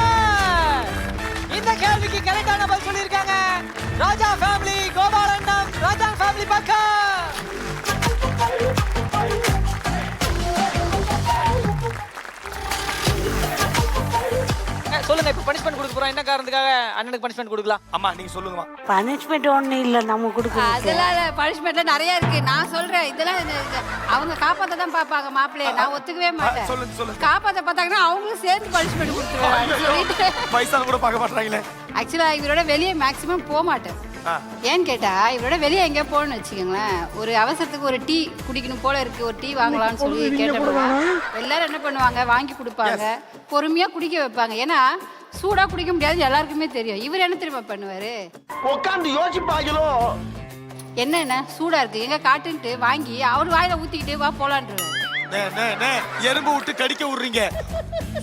இந்த கேள்விக்கு கரெக்டான பதில் சொல்லிருக்காங்க ராஜா ஃபேமிலி. கோபாலன் ராஜா ஃபேமிலி பக்கம். சொல்லுங்க. இப்ப பனிஷ்மென்ட் கொடுக்க போறோம். என்ன காரணத்துக்காக அண்ணனுக்கு பனிஷ்மென்ட் கொடுக்கலாம்? அம்மா நீங்க சொல்லுங்கம்மா. பனிஷ்மெண்ட் ஒன்றும் இல்லை நம்ம கொடுக்கணும். அதெல்லாம் பனிஷ்மெண்ட்ல நிறைய இருக்கு. நான் சொல்றேன் இதெல்லாம் அவங்க காப்பாத்த தான் பாப்பாங்க மாப்பிள்ளைய. நான் ஒத்துக்கவே மாட்டேன். சொல்லுங்க சொல்லுங்க. காப்பாத்த பார்த்தாங்கன்னா அவங்களும் சேர்த்து பனிஷ்மெண்ட் கொடுத்துருவாங்க சொல்லிட்டு வயசான கூட பார்க்க மாட்டாங்களே. ஆக்சுவலா இவரோட வெளியே மேக்ஸிமம் போக மாட்டேன். ஏன்னு கேட்டா இவரோட வெளியே எங்கேயோ போகணும்னு வச்சுக்கோங்களேன், ஒரு அவசரத்துக்கு ஒரு டீ குடிக்கணும் போல இருக்கு, ஒரு டீ வாங்கலாம்னு சொல்லி கேட்டப்ப எல்லாரும் என்ன பண்ணுவாங்க, வாங்கி கொடுப்பாங்க, பொறுமையா குடிக்க வைப்பாங்க. ஏன்னா சூடா குடிக்க முடியாது எல்லாருக்குமே தெரியும். இவர் என்ன தெரியுமா பண்ணுவாரு, உட்காந்து யோசிப்பாங்களோ என்ன சூடா இருக்கு எங்க காட்டுன்ட்டு வாங்கி அவர் வாயில ஊத்திக்கிட்டு வா போலான்றாரு. எறும்பு விட்டு கடிக்க விடுறீங்க,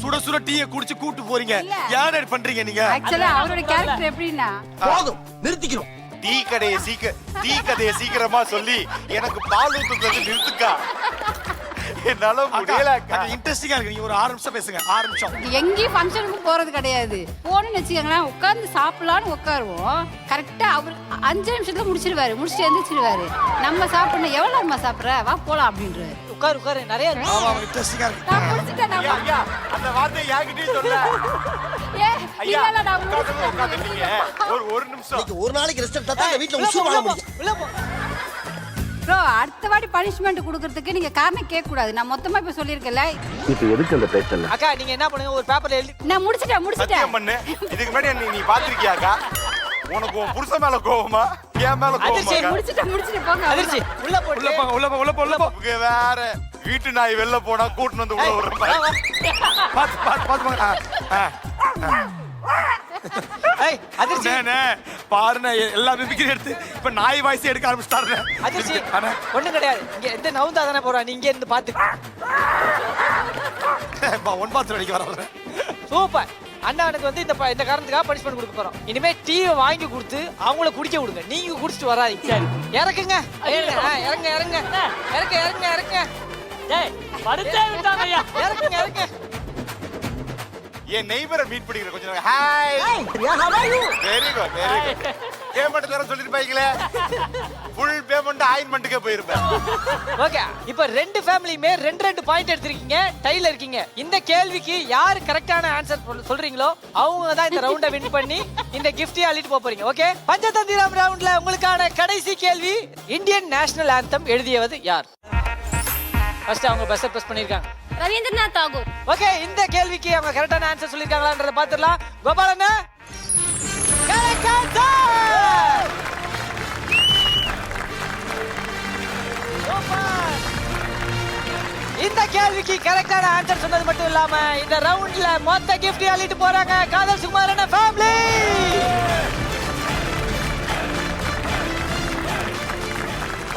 சுட சுட டீயை குடிச்சு கூட்டு போறீங்க. இல்ல. யார் பண்றீங்க நீங்க? ஆக்சுவலா அவரோட கேரக்டர் எப்படின்னா போதும் நிறுத்திக்கிறோம். டீ கதையை சீக்கிரமா சொல்லி எனக்கு பால் ஊத்துறது நிறுத்துக்கா. என்னால முடியல அக்கா. இன்ட்ரெஸ்டிங்கா இருக்கு. நீங்க ஒரு 6 நிமிஷம் பேசுங்க. 6 நிமிஷம். எங்கேயும் ஃபங்க்ஷனுக்கும் போறது கிடையாது. போன்னு வச்சுக்கோங்களேன், உட்காந்து சாப்பிடலான்னு உட்காருவோம். கரெக்டா அவர் 5 நிமிஷத்துல முடிச்சுட்டு எந்திரிச்சிருவாரு. நம்ம சாப்பிடணும், எவ்வளவு நேரமா சாப்பிடுற, வா போலாம் அப்படின்றாரு. உட்காரு நிறைய இருக்கு. ஆமா இன்ட்ரெஸ்டிங்கா இருக்கு. நான் முடிச்சிட்டேன். ஐயா, ஐயா, அந்த வார்த்தை யார்கிட்டயும் சொல்ல. ஐயா, இல்ல நான் உட்காந்துட்டீங்க. ஒரு நிமிஷம். இன்னைக்கு ஒரு நாளைக்கு ரெஸ்ட் எடுத்தா தான் இந்த வீட்ல உள்ள உசு போ, வாழ உள்ள போ, முடியும். உள்ள போ. ப்ரோ அடுத்த வாட்டி பனிஷ்மெண்ட் கொடுக்கறதுக்கு நீங்க காரணம் கேட்க கூடாது. நான் மொத்தமா இப்ப சொல்லிருக்கேன்ல. இப்போ எதுக்கு அந்த பேச்சல? அக்கா நீங்க என்ன பண்ணுங்க, ஒரு பேப்பர்ல எழுதி. நான் முடிச்சிட்டேன். சத்தியம் பண்ணு. இதுக்கு முன்னாடி நீ பாத்திருக்கியாக்கா? உனக்கு உன் புருஷன் மேல கோவமா, என் மேல அதிர்ச்சி, கோவமா? முடிச்சிட்டேன் போங்க. அதிர்ச்சி உள்ள போட்டு. உள்ள போ. இங்க வேற வீட்டு நாய் வெளில போனா கூட்டிட்டு வந்து உள்ள விடுற மாதிரி. பாத்து. ஏய் அதிர்ச்சி. பாருண்ணே, எல்லா மிமிக்ரி எடுத்து இப்ப நாய் வாய்ஸ் எடுக்க ஆரம்பிச்சிட்டாருண்ணே. அதிர்ச்சி ஒண்ணும் கிடையாது. இங்க எந்த நவுந்தா தானே போறா, நீ இங்க இருந்து பாத்து. ஒன் பாத்ரூம் அடிக்க வர. சூப்பர். அண்ணானுக்கு வந்து இந்த காரணத்துக்காக பனிஷ்மெண்ட் கொடுக்க போறோம். இனிமே டீயை வாங்கி கொடுத்து அவங்கள குடிக்க விடுங்க, நீங்க குடிச்சிட்டு வராதீங்க. இறக்குங்க, இறங்க. ஏய் படுத்தே விட்டாங்க ஐயா. இறக்குங்க. என் நெய்பரை மீட் பண்ணிக்கிற கொஞ்சம் நேரம். ஹாய். Very good. பேமெண்ட் தர சொல்லிருப்பாங்களே. ஃபுல் பேமெண்ட் ஆயின்மெண்ட்டுக்கே போயிருப்பேன். ஓகே, இப்போ ரெண்டு ஃபேமிலியுமே ரெண்டு பாயிண்ட் எடுத்திருக்கீங்க, டைல இருக்கீங்க. இந்த கேள்விக்கு யார் கரெக்டான ஆன்சர் சொல்றீங்களோ அவங்க தான் இந்த ரவுண்டை வின் பண்ணி இந்த கிஃப்ட் அள்ளிட்டு போறீங்க. ஓகே, பஞ்சதந்திரம் ரவுண்ட்ல உங்களுக்கான கடைசி கேள்வி, இந்தியன் நேஷனல் ஆந்தம் எழுதியவது யார்? ஃபர்ஸ்ட் அவங்க பெஸ்ட் பிரஸ் பண்ணிருக்காங்க. ரவீந்திரநாத் தாகூர். ஓகே, இந்த கேள்விக்கு அவங்க கரெக்டான ஆன்சர் சொல்லிருக்காங்களான்றத பாத்துடலாம். கோபாலண்ணா கரெக்ட் ஆன்சர். இந்த கேள்விக்கு கரெக்டான ஆன்சர் சொன்னது மட்டும் இல்லாம இந்த ரவுண்ட்ல மொத்த கிஃப்ட் அள்ளிட்டு போறாங்க காதல் சுகுமாரன் ஃபேமிலி.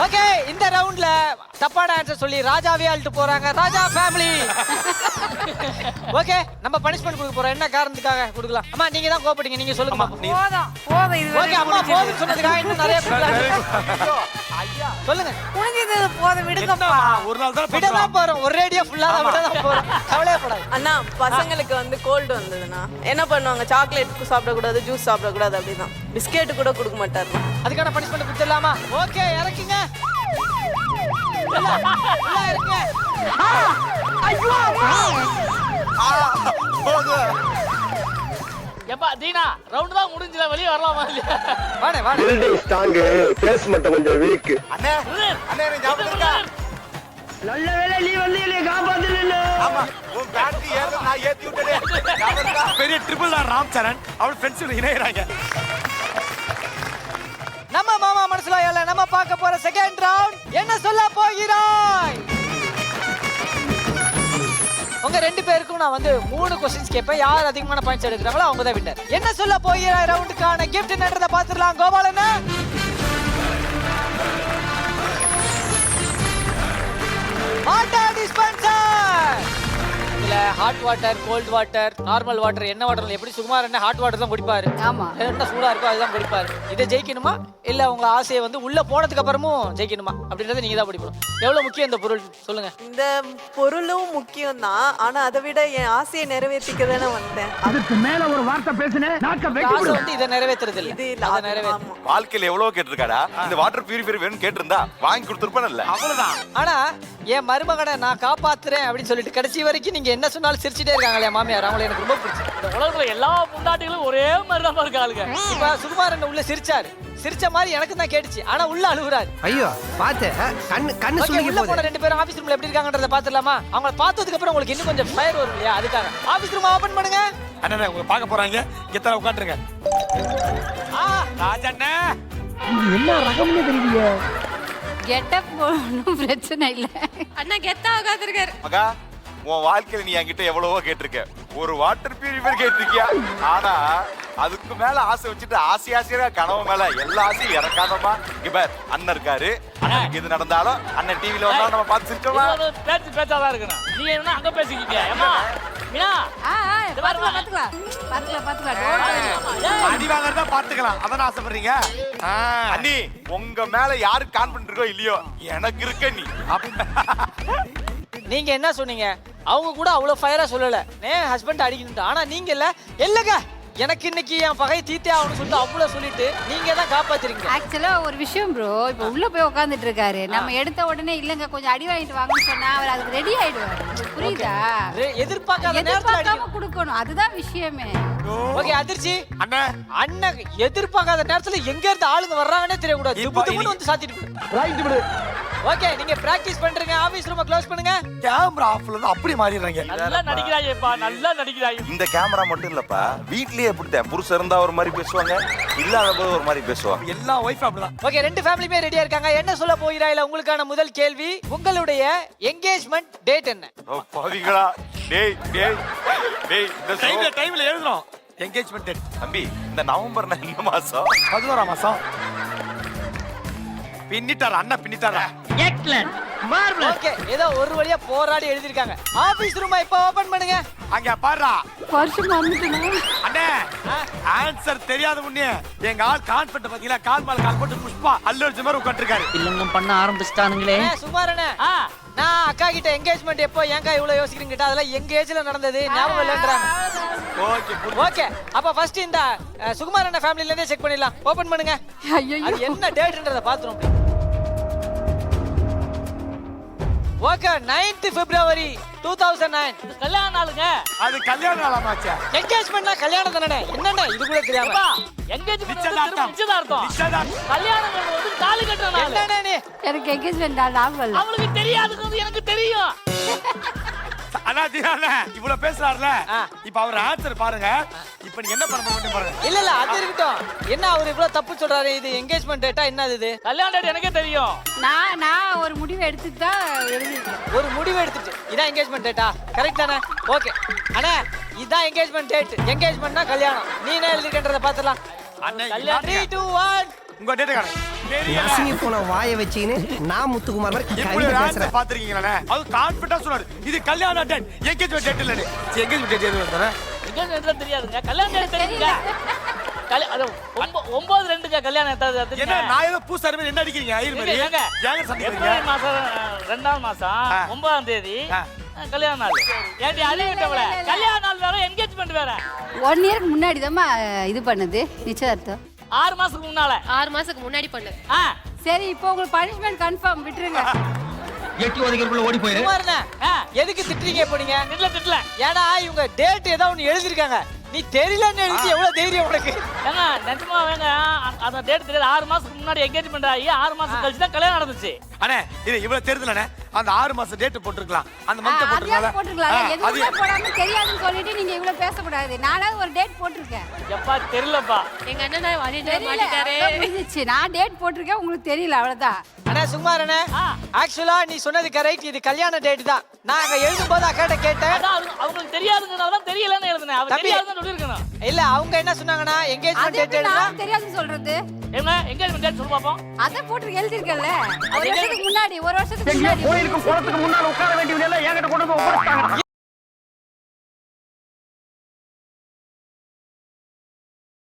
ஓகே, இந்த ரவுண்ட்ல தப்பான ஆன்சர் சொல்லி ராஜாவே அள்ளிட்டு போறாங்க ராஜா ஃபேமிலி. ஓகே, நம்ம பனிஷ்மெண்ட் கொடுக்க போறோம். என்ன காரணத்துக்காக கொடுக்கலாம்? அம்மா நீங்க தான் கோபப்பட்டீங்க, நீங்க சொல்லுங்க. போதும் இது ஓகே அம்மா போதும் சொன்னதுக்காக இன்னும் நிறைய சொல்லுங்க. முடிஞ்சது போதும் விடுங்கப்பா. ஒரு நாள் தான் விடதான் போறோம், ஒரேடியா ஃபுல்லா விடதான் போறோம். கவலையப்படாது. அண்ணா பசங்களுக்கு வந்து கோல்டு வந்ததுன்னா என்ன பண்ணுவாங்க? சாக்லேட் சாப்பிடக்கூடாது, ஜூஸ் சாப்பிடக்கூடாது, அப்படிதான். பிஸ்கெட் கூட கொடுக்க மாட்டாரு. அதுக்கான பனிஷ்மெண்ட் கொடுத்துடலாமா? ஓகே இறக்குங்க. எப்பா தீனா ரவுண்ட் தான் முடிஞ்சல, வெளியே வரலாமா இல்லையா? வாடே ஸ்ட்ராங், பேஸ் மட்டும் கொஞ்சம் வீக். அண்ணே எனக்கு ஞாபகம் இருக்கா? நல்ல வேளை நீ வந்து என்னை காப்பாத்துன. ஆமா, உன் பேட்டரி ஏற நான் ஏத்தி விட்டேன். ஞாபகம் இருக்கா? பெரிய ட்ரிபிள் தான் ராம் சரண் அவள் ஃப்ரெண்ட்ஸ் இணையறாங்க. நம்ம மாமா மனசுல இல்ல, நம்ம பார்க்க போற செகண்ட் ரவுண்ட். என்ன சொல்ல போகிறாய்? உங்க ரெண்டு பேருக்கும் நான் வந்து 3 क्वेश्चंस கேட்பேன். யார் அதிகமான பாயிண்ட்ஸ் எடுக்கறாங்களோ அவங்க தான் வின்னர். என்ன சொல்ல போகிறாய் ரவுண்டுக்கான gift என்னன்றத பாத்துறலாம். கோபாலண்ணா வாட்டர் டிஸ்பென்சர். இதுல hot water, cold water, normal water, என்ன வாட்டர் எப்படி சுகுமார் என்ன ஹாட் வாட்டர் தான் குடிப்பாரு. ஆமா. என்ன சூடா இருக்கோ அதுதான் குடிப்பாரு. இதை ஜெயிக்கணுமா இல்ல உங்க ஆசையை வந்து உள்ள போனதுக்கு அப்புறமும் ஜெயிக்கணுமா அப்படின்றத நீங்க தான் படிக்கணும். எவ்வளவு முக்கியம் இந்த பொருள் சொல்லுங்க. இந்த பொருளும் முக்கியம் தான், ஆனா அதை விட என் ஆசையை நிறைவேற்றிக்க தானே வந்தேன். அதுக்கு மேல ஒரு வார்த்தை பேசுனே நாக்க இந்த ஆசை வந்து இதை நிறைவேற்றுறது இல்ல. இது இல்ல, அதை அது நிறைவேற்று. ஆமா. வாழ்க்கையில எவ்வளவு கேட்டிருக்காடா? இந்த வாட்டர் பியூரிஃபையர் வேணும்னு கேட்டிருந்தா வாங்கி கொடுத்துருப்பேன்ல. அவ்வளவுதான். ஆனா என் மருமகனை நான் காப்பாத்துறேன் அப்படின்னு சொல்லிட்டு கடைசி வரைக்கும் நீங்க என்ன சொன்னாலும் சிரிச்சிட்டே இருக்காங்களே மாமியார், அவங்களை எனக்கு ரொம்ப பிடிச்சது. இந்த உலகத்துல எல்லா முண்டாட்டிகளும் ஒரே மாதிரி தான் இருக்காளுங்க. இப்ப சுகுமாரன் உள்ள சிரிச்சாரு, சிரிச்ச மாதிரி எனக்கு தான் கேட்டுச்சு, ஆனா உள்ள அழுகுறாரு. ஐயோ பாத்து கண்ணு ஓகே, உள்ள போன 2 பேரும் ஆபீஸ் ரூம்ல எப்படி இருக்காங்கன்றத பாத்துடலாமா? அவங்கள பார்த்ததுக்கு அப்புறம் உங்களுக்கு இன்னும் கொஞ்சம் ஃபயர் வரும் இல்லையா, அதுக்காக ஆபீஸ் ரூம் ஓபன் பண்ணுங்க. அண்ணா உங்க பார்க்க போறாங்க, இங்க உட்காந்துருங்க. ராஜண்ணா என்ன ரகம்னு தெரியல. கெட்டப் ஒன்றும் பிரச்சனை இல்ல. அண்ணா கெத்தா உட்கார்ந்திருக்காரு. மகா, உன் வாழ்க்கையில நீ என்கிட்ட எவ்வளவோ கேட்டிருக்க. ஒரு வாட்டர் பியூரிஃபையர் கேட்டிருக்கியா? ஆனா அதுக்கு மேல ஆசை வச்சுட்டு ஆசையா கனவு மேல எல்லா ஆசையும் இறக்காதமா. இங்க பார், அண்ணன் இருக்காரு, அண்ணனுக்கு எது நடந்தாலும் அண்ணன் டிவில வந்தா நம்ம பார்த்து சிரிச்சோமா. பேச்சாதான் இருக்கணும். நீங்க என்ன அங்க பேசிக்கிங்க? ஏமா மீனா பாத்துக்கலாம். அடி வாங்குறதா பாத்துக்கலாம். அதான் ஆசைப்படுறீங்க. அண்ணி, உங்க மேல யாருக்கு கான்ஃபிடன்ட் இருக்கோ இல்லையோ, எனக்கு இருக்க நீ. நீங்க என்ன சொன்னீங்க? அவங்க கூட அவ்வளவு ஃபயரா சொல்லல, என் ஹஸ்பண்ட் அடிக்கணும். ஆனா நீங்க இல்லங்க எனக்கு இன்னைக்கு என் பகை தீத்தே ஆகணும்னு சொல்லிட்டு அவ்வளவு சொல்லிட்டு நீங்க தான் காப்பாத்துறீங்க. ஆக்சுவலா ஒரு விஷயம் ப்ரோ, இப்ப உள்ள போய் உட்காந்துட்டு இருக்காரு, நம்ம எடுத்த உடனே இல்லங்க கொஞ்சம் அடி வாங்கிட்டு வாங்கன்னு சொன்னா அவர் அதுக்கு ரெடி ஆயிடுவாரு. புரியுதா? எதிர்பார்க்காம கொடுக்கணும், அதுதான் விஷயமே. ஓகே அதிர்ச்சி அண்ணன் எதிர்பார்க்காத நேரத்துல எங்க இருந்து ஆளுங்க வர்றாங்கன்னே தெரியக்கூடாது. துப்புன்னு வந்து சாத்திட்டு ஓகே, நீங்க பிராக்டிஸ் பண்றீங்க. ஆபீஸ் ரூமை க்ளோஸ் பண்ணுங்க. கேமரா ஆஃப்ல இருந்து அப்படி மாறிடுறாங்க. நல்லா நடிக்கிறாயேப்பா, நல்லா நடிக்கிறாய். இந்த கேமரா மட்டும் இல்லப்பா, வீட்லயே அப்படித்தான். புருஷன் இருந்தா ஒரு மாதிரி பேசுவாங்க, இல்லாத போது ஒரு மாதிரி பேசுவாங்க. எல்லா ஒய்ஃப் அப்படிதான். ஓகே, ரெண்டு ஃபேமிலியுமே ரெடியா இருக்காங்க. என்ன சொல்ல போகிறாயில உங்களுக்கான முதல் கேள்வி, உங்களுடைய என்கேஜ்மெண்ட் டேட் என்ன? பாவிங்களா, டேய் டேய் டேய், இந்த டைம்ல எழுதுறோம் என்கேஜ்மெண்ட் டேட். தம்பி, இந்த நவம்பர் என்ன மாசம்? 11ஆம் மாசம். பின்னிட்டாரா அண்ணன், பின்னிட்டாரா. Excellent, marvellous. ஓகே, ஏதோ ஒரு வழியா போராடி எழுதிருக்காங்க. ஆபீஸ் ரூமை இப்ப ஓபன் பண்ணுங்க. அங்க பாருடா வருஷம் வந்துட்டேனா அண்ணே, ஆன்சர் தெரியாத முன்னே எங்க ஆள் கான்ஃபிடன்ட் பாத்தீங்களா, கால் மேல கால் போட்டு புஷ்பா அல்லு அடிச்ச மாதிரி உட்கார்ந்திருக்காரு. இல்லங்கம் பண்ண ஆரம்பிச்சிட்டானுங்களே. சுமாரண்ணே, நான் அக்கா கிட்ட என்கேஜ்மெண்ட் எப்போ ஏங்கா இவ்வளவு யோசிக்கிறீங்க கேட்டா அதெல்லாம் எங்க ஏஜ்ல நடந்தது ஞாபகம் இல்லன்றாங்க. ஓகே, அப்ப ஃபர்ஸ்ட் இந்த சுகுமாரண்ண ஃபேமிலில இருந்தே செக் பண்ணிடலாம். ஓபன் பண்ணுங்க. அது என்ன டேட்ன்றத பாத்துறோம். ஓகே, 9th February 2009 கல்யாண நாளுங்க. அது கல்யாண நாளாமாச்சே. என்கேஜ்மெண்ட்னா கல்யாணம் தானே? என்னண்ணே இது கூட தெரியாம? என்கேஜ்மெண்ட் நிச்சயதார்த்தம். கல்யாணம் வந்து தாலி கட்டுற நாள். என்னண்ணே நீ? எனக்கு என்கேஜ்மெண்ட் ஞாபகம் இல்ல. அவங்களுக்கு தெரியாதுங்கிறது எனக்கு தெரியும். அண்ணா தியானே இவ்வளவு பேசுறாருல, இப்ப அவர் ஆன்சர் பாருங்க. இப்ப நீ என்ன பண்ண போறீங்க பாருங்க. இல்ல அது இருக்கட்டும். என்ன அவர் இவ்வளவு தப்பு சொல்றாரு? இது என்கேஜ்மெண்ட் டேட்டா என்னது இது? கல்யாண டேட் எனக்கே தெரியும். நான் ஒரு முடிவு எடுத்துட்டு தான் எழுதிருக்கேன். ஒரு முடிவு எடுத்துட்டு இதான் என்கேஜ்மெண்ட் டேட்டா? கரெக்ட் தானே? ஓகே அண்ணா, இதான் என்கேஜ்மெண்ட் டேட். என்கேஜ்மெண்ட்னா கல்யாணம். நீ என்ன எழுதிருக்கன்றத பாத்துடலாம். அண்ணே 3 2 1 உங்க டேட் காண. நசிங்கி போன வாயை வச்சின்னு நான் முத்துக்குமார் மாதிரி இப்படி கவிதை ஆன்சர் பேசுறேன். பாத்துறீங்களா? அது கான்ஃபிடன்ட்டா சொன்னாரு. இது கல்யாண டேட், என்கேஜ்மெண்ட் டேட் இல்லனே. என்கேஜ்மெண்ட் டேட் எது வந்தற? என்கேஜ்மெண்ட் தெரியாதுங்க. கல்யாண டேட் தெரியுங்க. அது 9/2ங்க கல்யாணம். என்ன நான் ஏதோ பூசாரி மாதிரி என்ன அடிக்கிறீங்க? ஐயர் மாதிரி ஏங்க சந்திக்கிறீங்க? ஏப்ரல் மாசம் 2ஆம் மாசம் 9ஆம் தேதி கல்யாண நாள். ஏண்டி அழிவிட்டவள? கல்யாண நாள் வேற, என்கேஜ்மெண்ட் வேற. 1 இயருக்கு முன்னாடி தான் இது பண்ணது நிச்சயதார்த்தம். 6 மாசத்துக்கு முன்னால. 6 மாசத்துக்கு முன்னாடி பண்ணு. சரி, இப்போ உங்களுக்கு பனிஷ்மெண்ட் கன்ஃபார்ம், விட்டுருங்க. எட்டி ஒதுக்கிறதுக்குள்ள ஓடி போயிரு. சுகுமாரண்ணே, எதுக்கு திட்டுறீங்க இப்போ நீங்க? திட்டல. ஏன்னா இவங்க டேட் ஏதோ ஒன்னு எழுதிருக்காங்க. நீ தெரியலன்னு எழுதி எவ்வளவு தைரியம் உனக்கு? ஏங்க நிஜமா வேங்க, அந்த டேட் தெரியாது. 6 மாசத்துக்கு முன்னாடி என்கேஜ்மெண்ட் ஆகி 6 மாசம் கழிச்சு தான் கல்யாணம் நடந்துச்சு. அண்ணே இது இவ்வளவு தெரியுதுலண்ணே, அந்த 6 மாசம் டேட் போட்டுருக்கலாம். அந்த மந்த் போட்டுருக்கலாம். போட்டுருக்கலாம். எதுவுமே போடாம தெரியாதுன்னு சொல்லிட்டு நீங்க இவ்வளவு பேசக்கூடாது. நானாவது ஒரு டேட் போட்டிருக்கேன். எப்பா தெரியலப்பா. எங்க அண்ணன் மாட்டிட்டாரு. முடிஞ்சிச்சு. நான் டேட் போட்டிருக்கேன், உங்களுக்கு தெரியல, அவ்வளவுதான். அண்ணா சுகுமாரண்ணே, ஆக்சுவலா நீ சொன்னது கரெக்ட். இது கல்யாண டேட் தான். நான் அங்க எழுதும் போது அக்காட்ட கேட்டேன். அவங்களுக்கு தெரியாதுங்கறதால தான் தெரியலன்னு எழுதுனேன். அவ தெரியாதுன்னு சொல்லி இருக்கணும். இல்ல அவங்க என்ன சொன்னாங்கன்னா என்கேஜ்மெண்ட் டேட் எழுதுனா நான் தெரியாதுன்னு சொல்றது. ஏங்க என்கேஜ்மெண்ட் டேட் சொல்லு பாப்போம். அத போட்டு எழுதிருக்கல. ஒரு வருஷத்துக்கு முன்னாடி போயிருக்கும் குளத்துக்கு முன்னால உட்கார வேண்டியது எல்லாம் என்கிட்ட கொண்டு வந்து